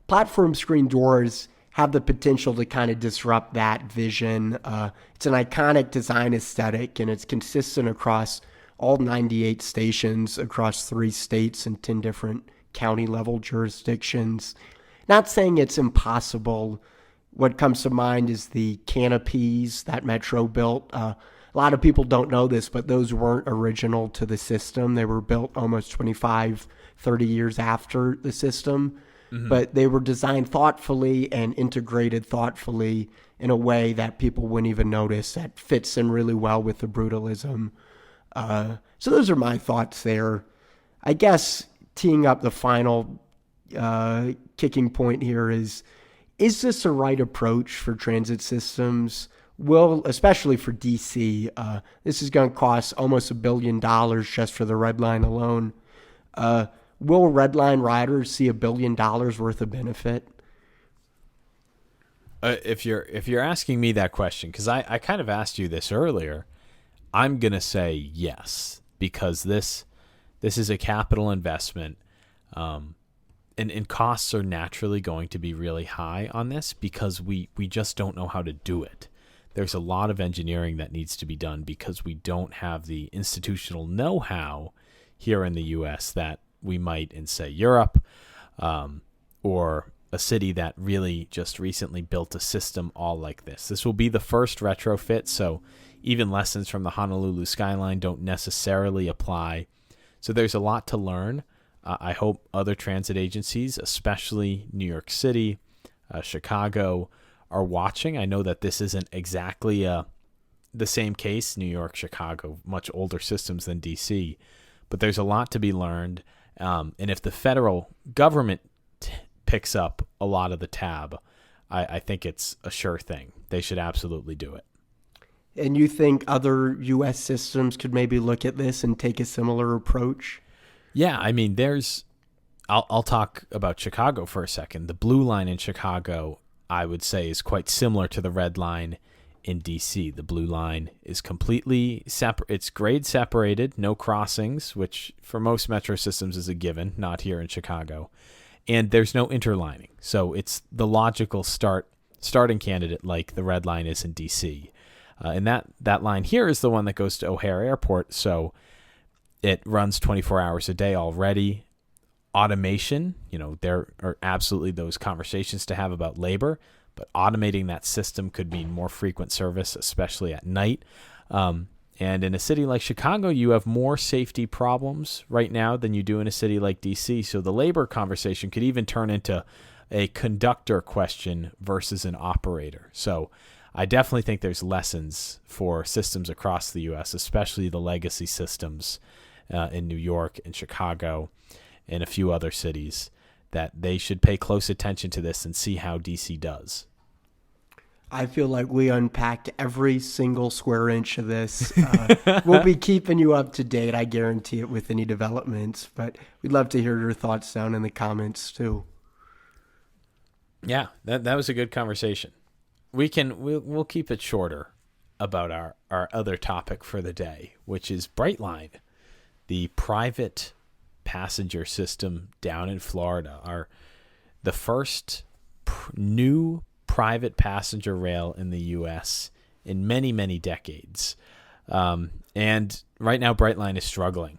Platform screen doors have the potential to kind of disrupt that vision. It's an iconic design aesthetic, and it's consistent across all 98 stations across 3 states and 10 different county-level jurisdictions. Not saying it's impossible. What comes to mind is the canopies that Metro built. A lot of people don't know this, but those weren't original to the system. They were built almost 25, 30 years after the system. Mm-hmm. But they were designed thoughtfully and integrated thoughtfully in a way that people wouldn't even notice, that fits in really well with the brutalism. So those are my thoughts there. I guess teeing up the final kicking point here is this a right approach for transit systems? Especially for DC, this is going to cost almost $1 billion just for the Red Line alone. Will Red Line riders see $1 billion worth of benefit? If you're asking me that question, because I kind of asked you this earlier, I'm gonna say yes, because this is a capital investment, and costs are naturally going to be really high on this because we just don't know how to do it. There's a lot of engineering that needs to be done because we don't have the institutional know-how here in the U.S. that we might in, say, Europe, or a city that really just recently built a system all like this. This will be the first retrofit, so even lessons from the Honolulu skyline don't necessarily apply. So there's a lot to learn. I hope other transit agencies, especially New York City, Chicago, are watching. I know that this isn't exactly the same case. New York, Chicago, much older systems than DC, but there's a lot to be learned. And if the federal government picks up a lot of the tab, I think it's a sure thing. They should absolutely do it. And you think other U.S. systems could maybe look at this and take a similar approach? Yeah, I mean, I'll talk about Chicago for a second. The blue line in Chicago, I would say, is quite similar to the red line in DC. The blue line is completely separate. It's grade separated, no crossings, which for most metro systems is a given, not here in Chicago. And there's no interlining. So it's the logical starting candidate like the red line is in DC. And that line here is the one that goes to O'Hare Airport. So it runs 24 hours a day already. Automation, there are absolutely those conversations to have about labor, but automating that system could mean more frequent service, especially at night. And in a city like Chicago, you have more safety problems right now than you do in a city like DC. So the labor conversation could even turn into a conductor question versus an operator. So I definitely think there's lessons for systems across the U.S., especially the legacy systems in New York and Chicago and a few other cities, that they should pay close attention to this and see how DC does. I feel like we unpacked every single square inch of this. We'll be keeping you up to date, I guarantee it, with any developments, but we'd love to hear your thoughts down in the comments too. Yeah, that was a good conversation. We'll keep it shorter about our other topic for the day, which is Brightline, the private passenger system down in Florida, the first new private passenger rail in the U.S. in many, many decades. And right now, Brightline is struggling.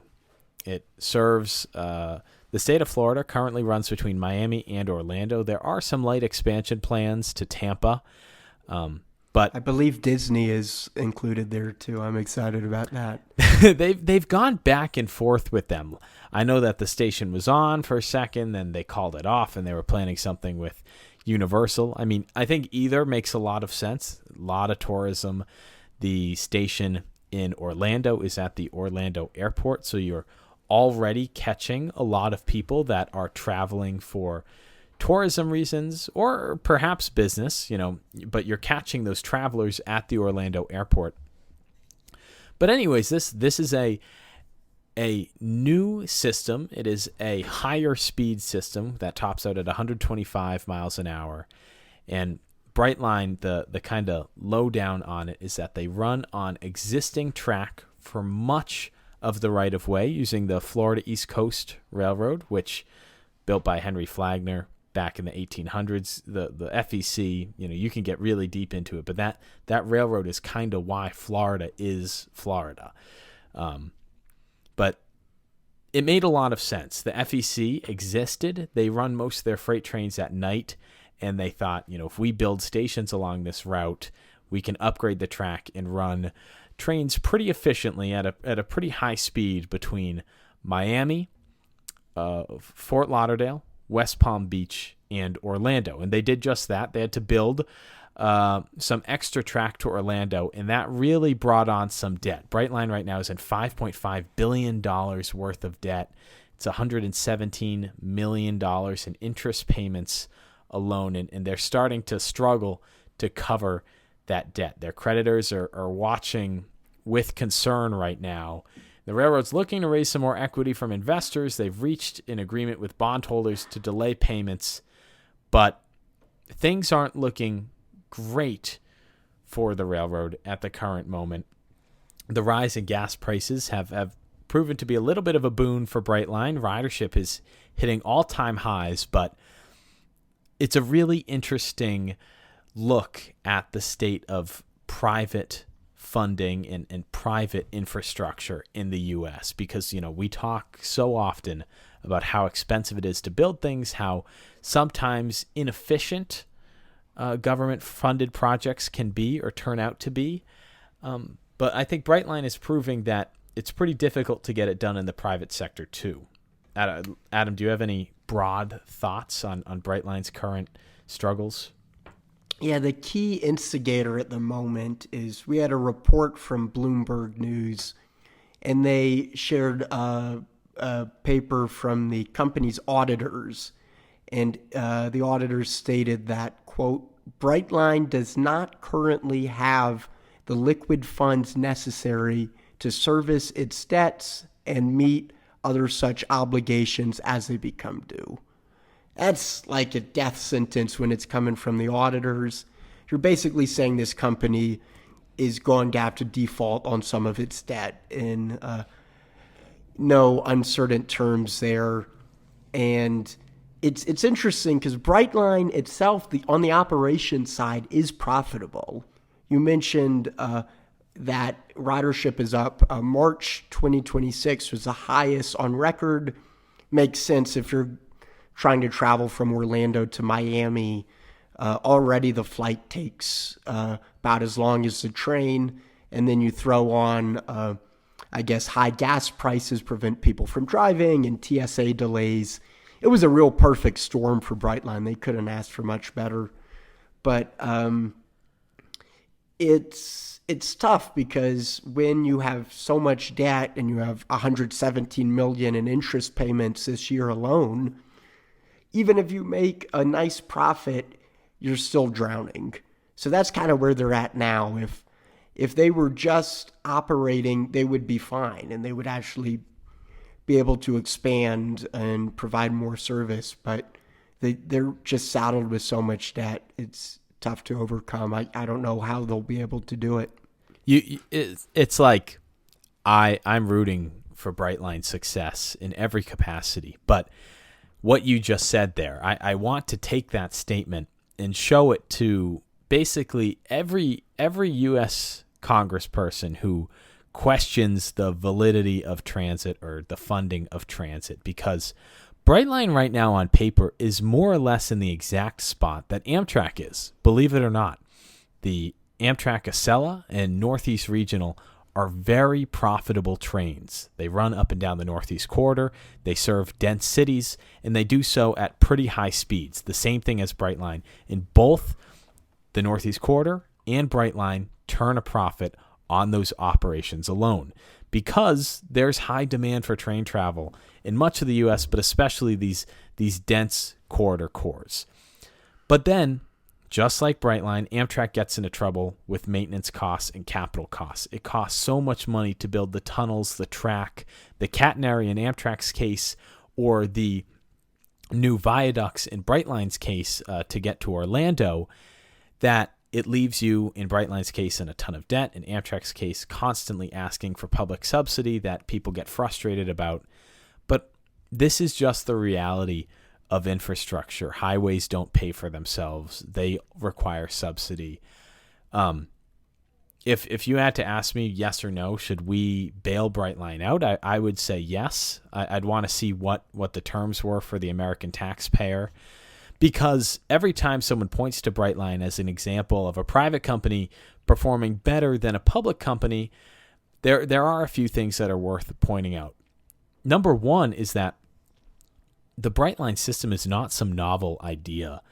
It serves the state of Florida, currently runs between Miami and Orlando. There are some light expansion plans to Tampa, but I believe Disney is included there too. I'm excited about that. they've gone back and forth with them. I know that the station was on for a second, then they called it off, and they were planning something with Universal. I mean, I think either makes a lot of sense. A lot of tourism. The station in Orlando is at the Orlando airport, so you're already catching a lot of people that are traveling for tourism reasons or perhaps business, but you're catching those travelers at the Orlando airport. But anyways, this is a new system. It is a higher speed system that tops out at 125 miles an hour. And Brightline, the kind of lowdown on it is that they run on existing track for much of the right of way using the Florida East Coast Railroad, which built by Henry Flagler back in the 1800s. The FEC, you can get really deep into it, but that railroad is kind of why Florida is Florida. But it made a lot of sense. The FEC existed. They run most of their freight trains at night, and they thought, if we build stations along this route, we can upgrade the track and run trains pretty efficiently at a pretty high speed between Miami, Fort Lauderdale, West Palm Beach, and Orlando. And they did just that. They had to build some extra track to Orlando, and that really brought on some debt. Brightline right now is in $5.5 billion worth of debt. It's $117 million in interest payments alone, and they're starting to struggle to cover that debt. Their creditors are watching with concern right now. The railroad's looking to raise some more equity from investors. They've reached an agreement with bondholders to delay payments, but things aren't looking great for the railroad at the current moment. The rise in gas prices have proven to be a little bit of a boon for Brightline. Ridership is hitting all-time highs, but it's a really interesting look at the state of private funding and private infrastructure in the U.S. because, we talk so often about how expensive it is to build things, how sometimes inefficient government-funded projects can be or turn out to be. But I think Brightline is proving that it's pretty difficult to get it done in the private sector too. Adam, do you have any broad thoughts on Brightline's current struggles? Yeah, the key instigator at the moment is we had a report from Bloomberg News, and they shared a paper from the company's auditors. And the auditors stated that, quote, Brightline does not currently have the liquid funds necessary to service its debts and meet other such obligations as they become due. That's like a death sentence when it's coming from the auditors. You're basically saying this company is going to have to default on some of its debt in no uncertain terms there. And it's interesting because Brightline itself, on the operations side, is profitable. You mentioned that ridership is up. March 2026 was the highest on record. Makes sense if you're trying to travel from Orlando to Miami. Already the flight takes about as long as the train, and then you throw on, high gas prices prevent people from driving and TSA delays. It was a real perfect storm for Brightline. They couldn't ask for much better. But it's tough because when you have so much debt and you have $117 million in interest payments this year alone, even if you make a nice profit, you're still drowning. So that's kind of where they're at now. If they were just operating, they would be fine and they would actually be able to expand and provide more service. But they're just saddled with so much debt. It's tough to overcome. I don't know how they'll be able to do it. It's like I'm rooting for Brightline's success in every capacity. But what you just said there, I want to take that statement and show it to basically every U.S. congressperson who questions the validity of transit or the funding of transit, because Brightline right now on paper is more or less in the exact spot that Amtrak is, believe it or not. The Amtrak Acela and Northeast Regional are very profitable trains. They run up and down the Northeast Corridor, they serve dense cities, and they do so at pretty high speeds, the same thing as Brightline. In both the Northeast Corridor and Brightline turn a profit on those operations alone because there's high demand for train travel in much of the U.S., but especially these dense corridor cores. But then, just like Brightline, Amtrak gets into trouble with maintenance costs and capital costs. It costs so much money to build the tunnels, the track, the catenary in Amtrak's case, or the new viaducts in Brightline's case to get to Orlando, that it leaves you, in Brightline's case, in a ton of debt, in Amtrak's case, constantly asking for public subsidy that people get frustrated about. But this is just the reality of infrastructure. Highways don't pay for themselves. They require subsidy. If you had to ask me yes or no, should we bail Brightline out? I would say yes. I'd want to see what the terms were for the American taxpayer, because every time someone points to Brightline as an example of a private company performing better than a public company, there are a few things that are worth pointing out. Number one is that the Brightline system is not some novel idea.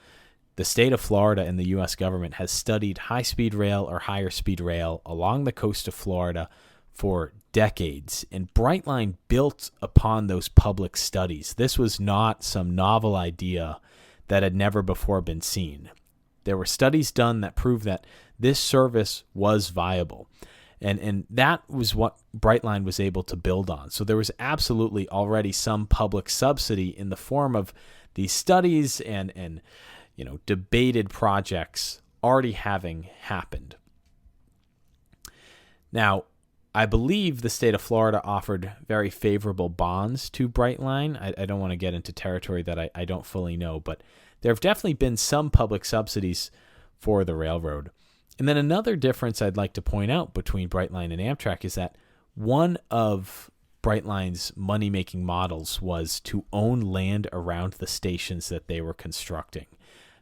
The state of Florida and the U.S. government has studied high-speed rail or higher-speed rail along the coast of Florida for decades, and Brightline built upon those public studies. This was not some novel idea that had never before been seen. There were studies done that proved that this service was viable. And that was what Brightline was able to build on. So there was absolutely already some public subsidy in the form of these studies and debated projects already having happened. Now, I believe the state of Florida offered very favorable bonds to Brightline. I don't want to get into territory that I don't fully know, but there have definitely been some public subsidies for the railroad. And then another difference I'd like to point out between Brightline and Amtrak is that one of Brightline's money-making models was to own land around the stations that they were constructing.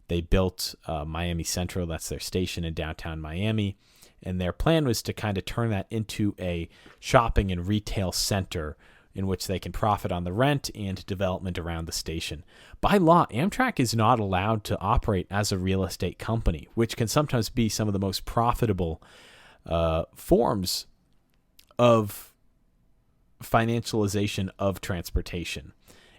They built Miami Central, that's their station in downtown Miami, and their plan was to kind of turn that into a shopping and retail center in which they can profit on the rent and development around the station. By law, Amtrak is not allowed to operate as a real estate company, which can sometimes be some of the most profitable forms of financialization of transportation.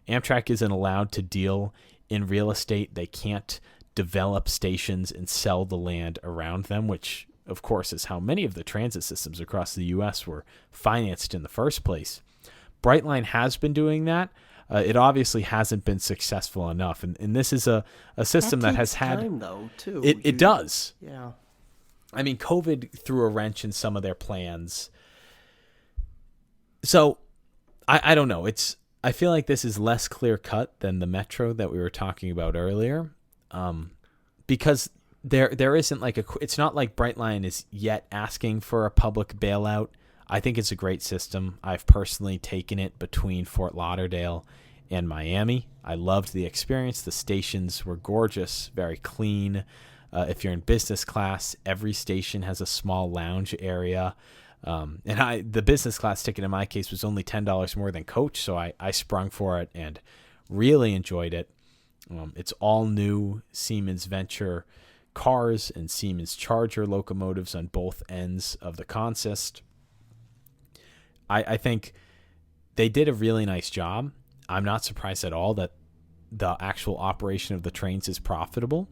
Amtrak isn't allowed to deal in real estate. They can't develop stations and sell the land around them, which, of course, is how many of the transit systems across the U.S. were financed in the first place. Brightline has been doing that. It obviously hasn't been successful enough. And this is a system that has had time, though, too. It does. Yeah. I mean, COVID threw a wrench in some of their plans. So I don't know. I feel like this is less clear cut than the Metro that we were talking about earlier. Because there isn't like it's not like Brightline is yet asking for a public bailout. I think it's a great system. I've personally taken it between Fort Lauderdale and Miami. I loved the experience. The stations were gorgeous, very clean. If you're in business class, every station has a small lounge area. And the business class ticket in my case was only $10 more than coach, so I sprung for it and really enjoyed it. It's all new Siemens Venture cars and Siemens Charger locomotives on both ends of the consist. I think they did a really nice job. I'm not surprised at all that the actual operation of the trains is profitable,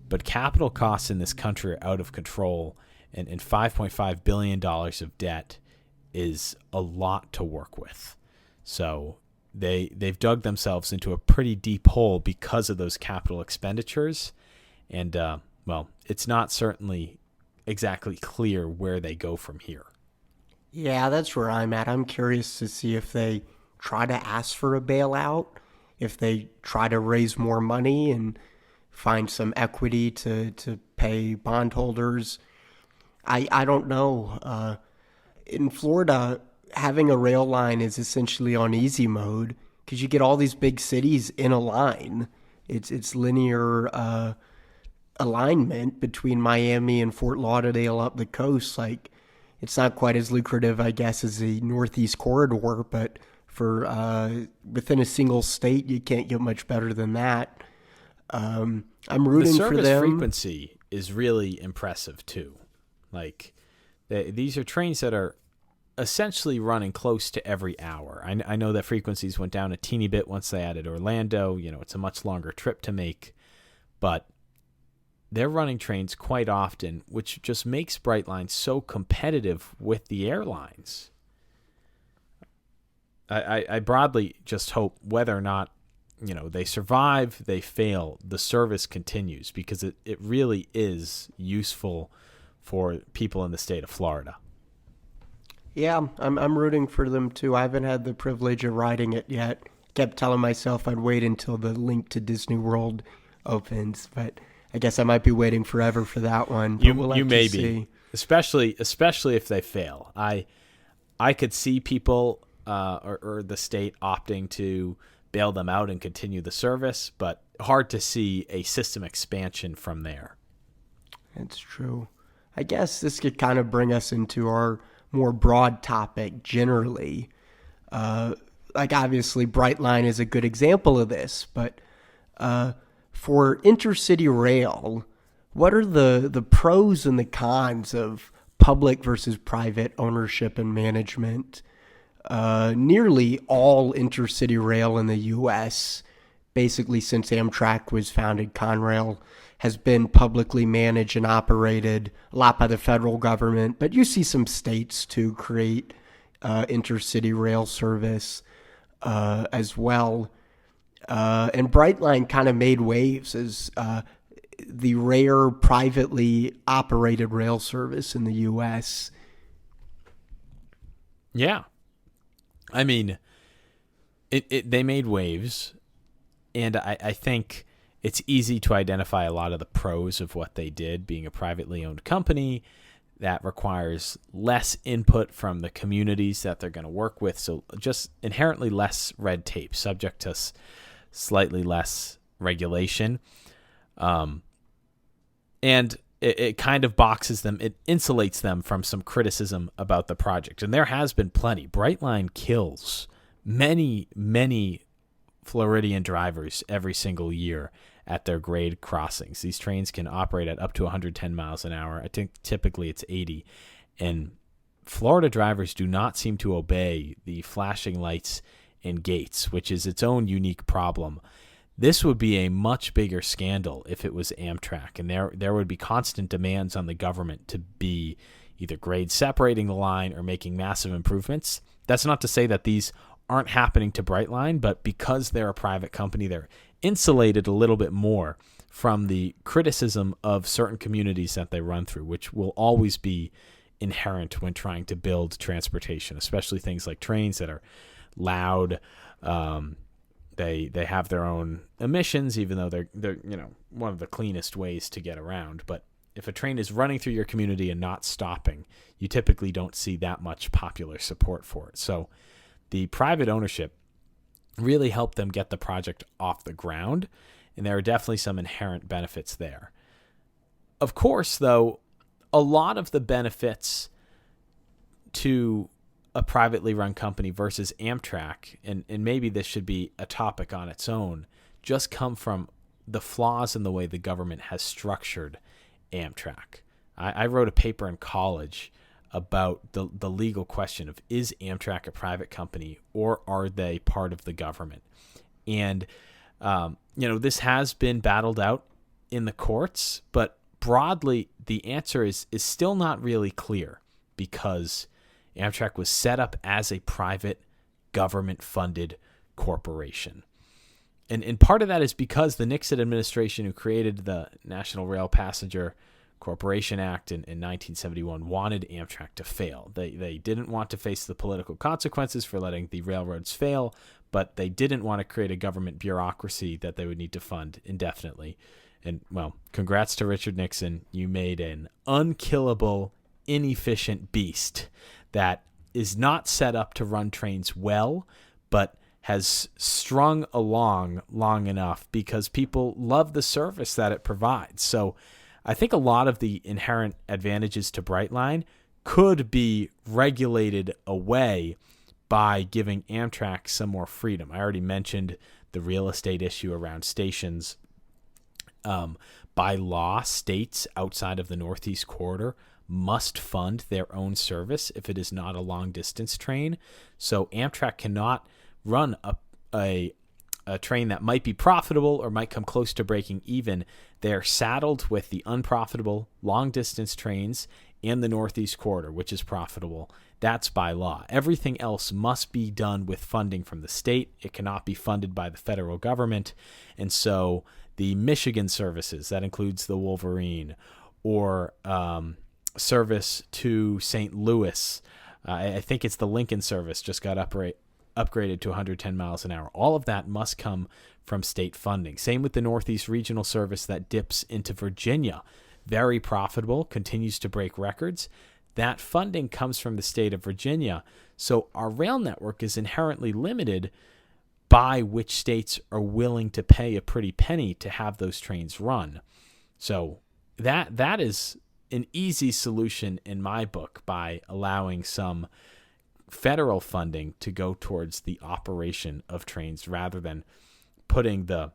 but capital costs in this country are out of control, and $5.5 billion of debt is a lot to work with. So they've dug themselves into a pretty deep hole because of those capital expenditures, and well, it's not certainly exactly clear where they go from here. Yeah, that's where I'm at. I'm curious to see if they try to ask for a bailout, if they try to raise more money and find some equity to pay bondholders. I don't know. In Florida, having a rail line is essentially on easy mode because you get all these big cities in a line. It's linear alignment between Miami and Fort Lauderdale up the coast. Like, it's not quite as lucrative, I guess, as the Northeast Corridor, but for within a single state, you can't get much better than that. I'm rooting for them. The service frequency is really impressive too. Like, these are trains that are essentially running close to every hour. I know that frequencies went down a teeny bit once they added Orlando. You know, it's a much longer trip to make, but they're running trains quite often, which just makes Brightline so competitive with the airlines. I broadly just hope whether or not, you know, they survive, they fail, the service continues, because it really is useful for people in the state of Florida. Yeah, I'm rooting for them too. I haven't had the privilege of riding it yet. Kept telling myself I'd wait until the link to Disney World opens, but I guess I might be waiting forever for that one. You may be, especially if they fail. I could see people or the state opting to bail them out and continue the service, but hard to see a system expansion from there. That's true. I guess this could kind of bring us into our more broad topic generally. Like, obviously, Brightline is a good example of this, but for intercity rail, what are the pros and the cons of public versus private ownership and management? Nearly all intercity rail in the U.S., basically since Amtrak was founded, Conrail, has been publicly managed and operated, a lot by the federal government, but you see some states to create intercity rail service as well. And Brightline kind of made waves as the rare privately operated rail service in the U.S. Yeah. I mean, they made waves, and I think it's easy to identify a lot of the pros of what they did, being a privately owned company that requires less input from the communities that they're going to work with. So just inherently less red tape, subject to slightly less regulation. And it kind of boxes them, it insulates them from some criticism about the project. And there has been plenty. Brightline kills many, many Floridian drivers every single year at their grade crossings. These trains can operate at up to 110 miles an hour. I think typically it's 80. And Florida drivers do not seem to obey the flashing lights and gates, which is its own unique problem. This would be a much bigger scandal if it was Amtrak, and there would be constant demands on the government to be either grade separating the line or making massive improvements. That's not to say that these aren't happening to Brightline, but because they're a private company, they're insulated a little bit more from the criticism of certain communities that they run through, which will always be inherent when trying to build transportation, especially things like trains that are loud. They have their own emissions, even though they're one of the cleanest ways to get around. But if a train is running through your community and not stopping, you typically don't see that much popular support for it. So the private ownership really helped them get the project off the ground, and there are definitely some inherent benefits there. Of course, though, a lot of the benefits to a privately run company versus Amtrak, and maybe this should be a topic on its own, just come from the flaws in the way the government has structured Amtrak. I wrote a paper in college about the legal question of, is Amtrak a private company or are they part of the government? And, this has been battled out in the courts, but broadly, the answer is still not really clear because Amtrak was set up as a private government-funded corporation. And part of that is because the Nixon administration, who created the National Rail Passenger Corporation Act in 1971, wanted Amtrak to fail. They didn't want to face the political consequences for letting the railroads fail, but they didn't want to create a government bureaucracy that they would need to fund indefinitely. And, well, congrats to Richard Nixon. You made an unkillable, inefficient beast that is not set up to run trains well, but has strung along long enough because people love the service that it provides. So I think a lot of the inherent advantages to Brightline could be regulated away by giving Amtrak some more freedom. I already mentioned the real estate issue around stations. By law, states outside of the Northeast Corridor must fund their own service if it is not a long-distance train. So Amtrak cannot run a train that might be profitable or might come close to breaking even. They're saddled with the unprofitable long-distance trains and the Northeast Corridor, which is profitable. That's by law. Everything else must be done with funding from the state. It cannot be funded by the federal government. And so the Michigan services, that includes the Wolverine, or service to St. Louis, I think it's the Lincoln service, just got upgraded to 110 miles an hour. All of that must come from state funding. Same with the Northeast Regional Service that dips into Virginia. Very profitable, continues to break records. That funding comes from the state of Virginia. So our rail network is inherently limited by which states are willing to pay a pretty penny to have those trains run. So that is an easy solution in my book, by allowing some federal funding to go towards the operation of trains rather than putting the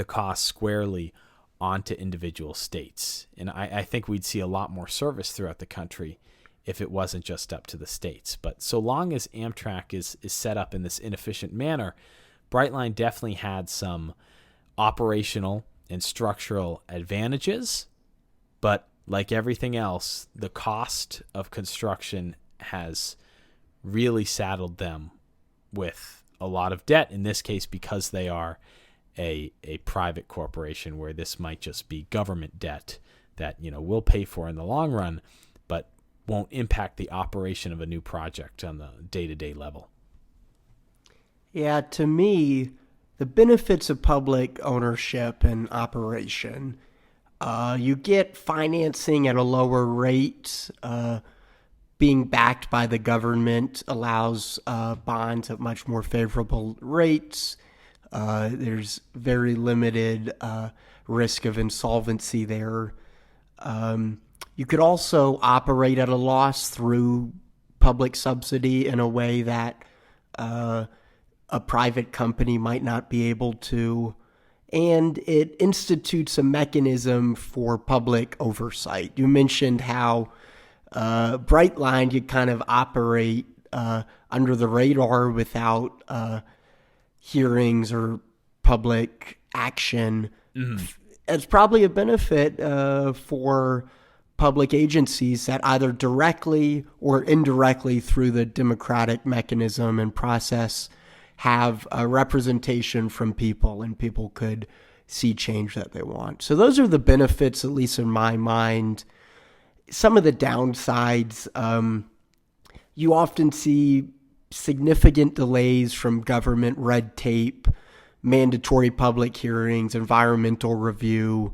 cost squarely onto individual states. And I think we'd see a lot more service throughout the country if it wasn't just up to the states. But so long as Amtrak is set up in this inefficient manner, Brightline definitely had some operational and structural advantages, but like everything else, the cost of construction has really saddled them with a lot of debt, in this case because they are a private corporation where this might just be government debt that, we'll pay for in the long run, but won't impact the operation of a new project on the day-to-day level. Yeah, to me, the benefits of public ownership and operation, you get financing at a lower rate. Being backed by the government allows bonds at much more favorable rates. There's very limited risk of insolvency there. You could also operate at a loss through public subsidy in a way that a private company might not be able to. And it institutes a mechanism for public oversight. You mentioned how Brightline, you kind of operate under the radar without hearings or public action. Mm-hmm. It's probably a benefit for public agencies that either directly or indirectly through the democratic mechanism and process have a representation from people, and people could see change that they want. So those are the benefits, at least in my mind. Some of the downsides, you often see significant delays from government red tape, mandatory public hearings, environmental review.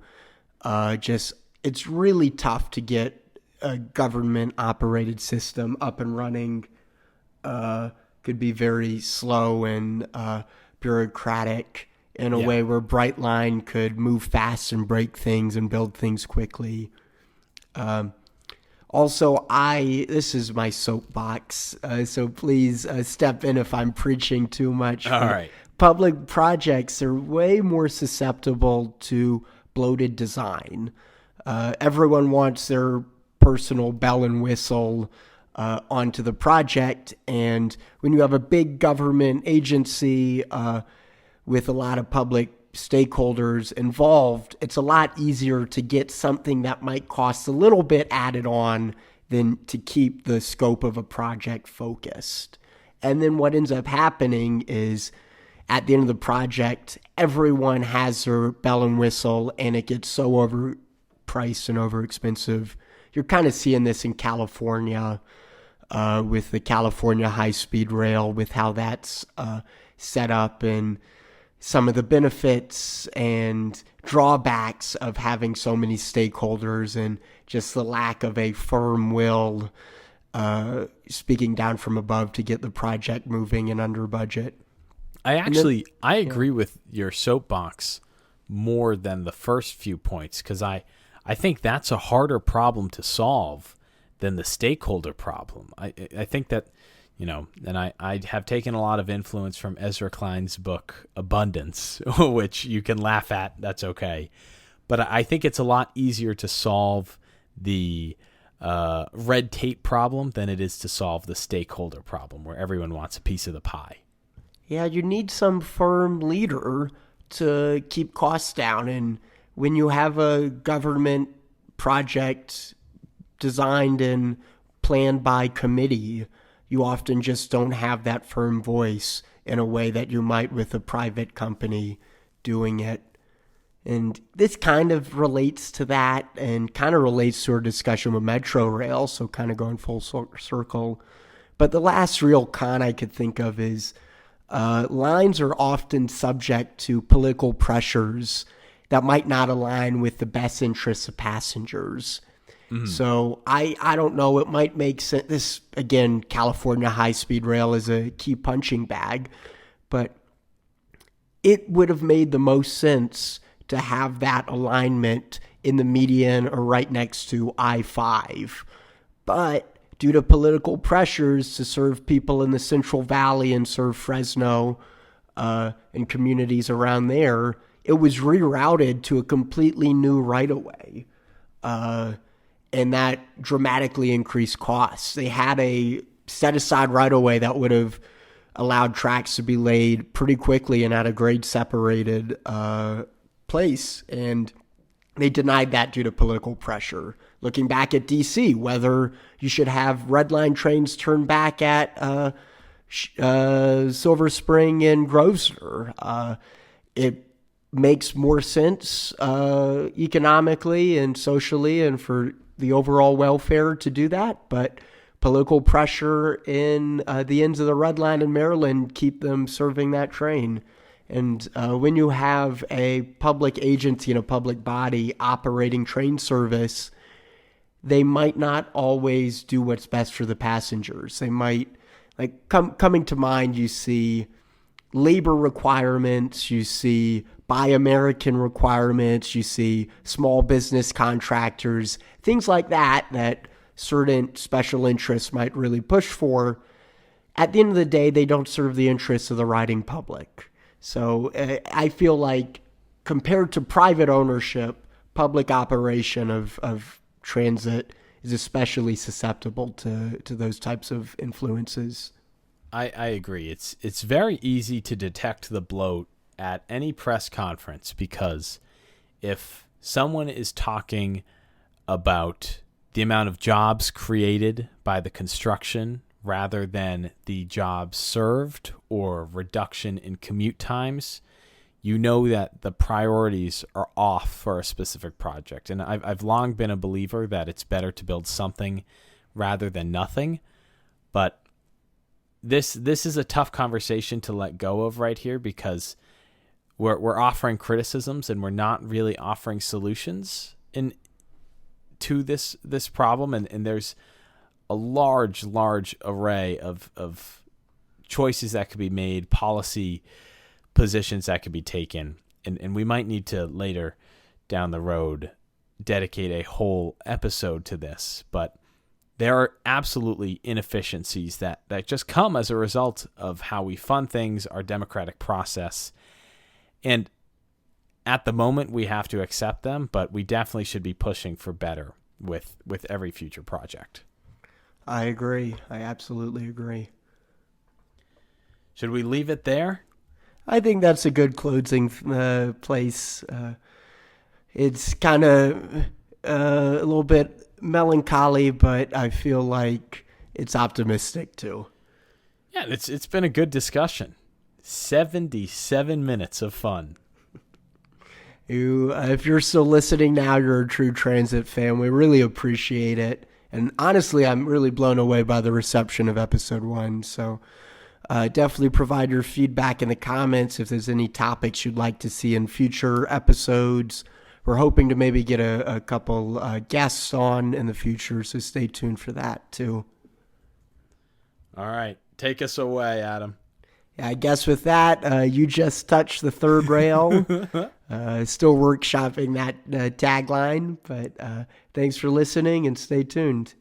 It's really tough to get a government-operated system up and running. Could be very slow and bureaucratic in a way where Brightline could move fast and break things and build things quickly. Also, this is my soapbox, so please step in if I'm preaching too much. All right. Public projects are way more susceptible to bloated design. Everyone wants their personal bell and whistle onto the project, and when you have a big government agency with a lot of public stakeholders involved, it's a lot easier to get something that might cost a little bit added on than to keep the scope of a project focused. And then what ends up happening is at the end of the project, everyone has their bell and whistle, and it gets so overpriced and overexpensive. You're kind of seeing this in California with the California high-speed rail, with how that's set up, and some of the benefits and drawbacks of having so many stakeholders, and just the lack of a firm will speaking down from above to get the project moving and under budget. I agree with your soapbox more than the first few points, because I think that's a harder problem to solve than the stakeholder problem. I think that, and I have taken a lot of influence from Ezra Klein's book, Abundance, which you can laugh at, that's okay. But I think it's a lot easier to solve the red tape problem than it is to solve the stakeholder problem, where everyone wants a piece of the pie. Yeah, you need some firm leader to keep costs down. And when you have a government project designed and planned by committee, you often just don't have that firm voice in a way that you might with a private company doing it. And this kind of relates to that, and kind of relates to our discussion with Metrorail, so kind of going full circle. But the last real con I could think of is lines are often subject to political pressures that might not align with the best interests of passengers. Mm-hmm. So I don't know, it might make sense. This, again, California high-speed rail is a key punching bag, but it would have made the most sense to have that alignment in the median or right next to I-5. But due to political pressures to serve people in the Central Valley and serve Fresno and communities around there, it was rerouted to a completely new right-of-way. And that dramatically increased costs. They had a set-aside right-of-way that would have allowed tracks to be laid pretty quickly and at a grade-separated place, and they denied that due to political pressure. Looking back at D.C., whether you should have red line trains turn back at Silver Spring and Grosvenor, it makes more sense economically and socially and for the overall welfare to do that. But political pressure in the ends of the red line in Maryland keep them serving that train. And when you have a public agency and a public body operating train service, they might not always do what's best for the passengers. They might, like, coming to mind, you see labor requirements, you see Buy American requirements, you see small business contractors, things like that certain special interests might really push for. At the end of the day, they don't serve the interests of the riding public. So I feel like compared to private ownership, public operation of transit is especially susceptible to those types of influences. I agree. It's very easy to detect the bloat at any press conference, because if someone is talking about the amount of jobs created by the construction rather than the jobs served or reduction in commute times, you know that the priorities are off for a specific project. And I've long been a believer that it's better to build something rather than nothing. But this is a tough conversation to let go of right here, because we're offering criticisms and we're not really offering solutions to this problem. And there's a large array of choices that could be made, policy positions that could be taken. And we might need to later down the road dedicate a whole episode to this. But there are absolutely inefficiencies that just come as a result of how we fund things, our democratic process. And at the moment, we have to accept them, but we definitely should be pushing for better with every future project. I agree. I absolutely agree. Should we leave it there? I think that's a good closing place. It's kind of a little bit melancholy, but I feel like it's optimistic too. Yeah, it's been a good discussion. 77 minutes of fun. If you're still listening now, you're a true transit fan. We really appreciate it. And honestly, I'm really blown away by the reception of episode 1. So definitely provide your feedback in the comments if there's any topics you'd like to see in future episodes. We're hoping to maybe get a couple guests on in the future, so stay tuned for that too. All right. Take us away, Adam. Yeah, I guess with that, you just touched the third rail. Still workshopping that tagline, but thanks for listening and stay tuned.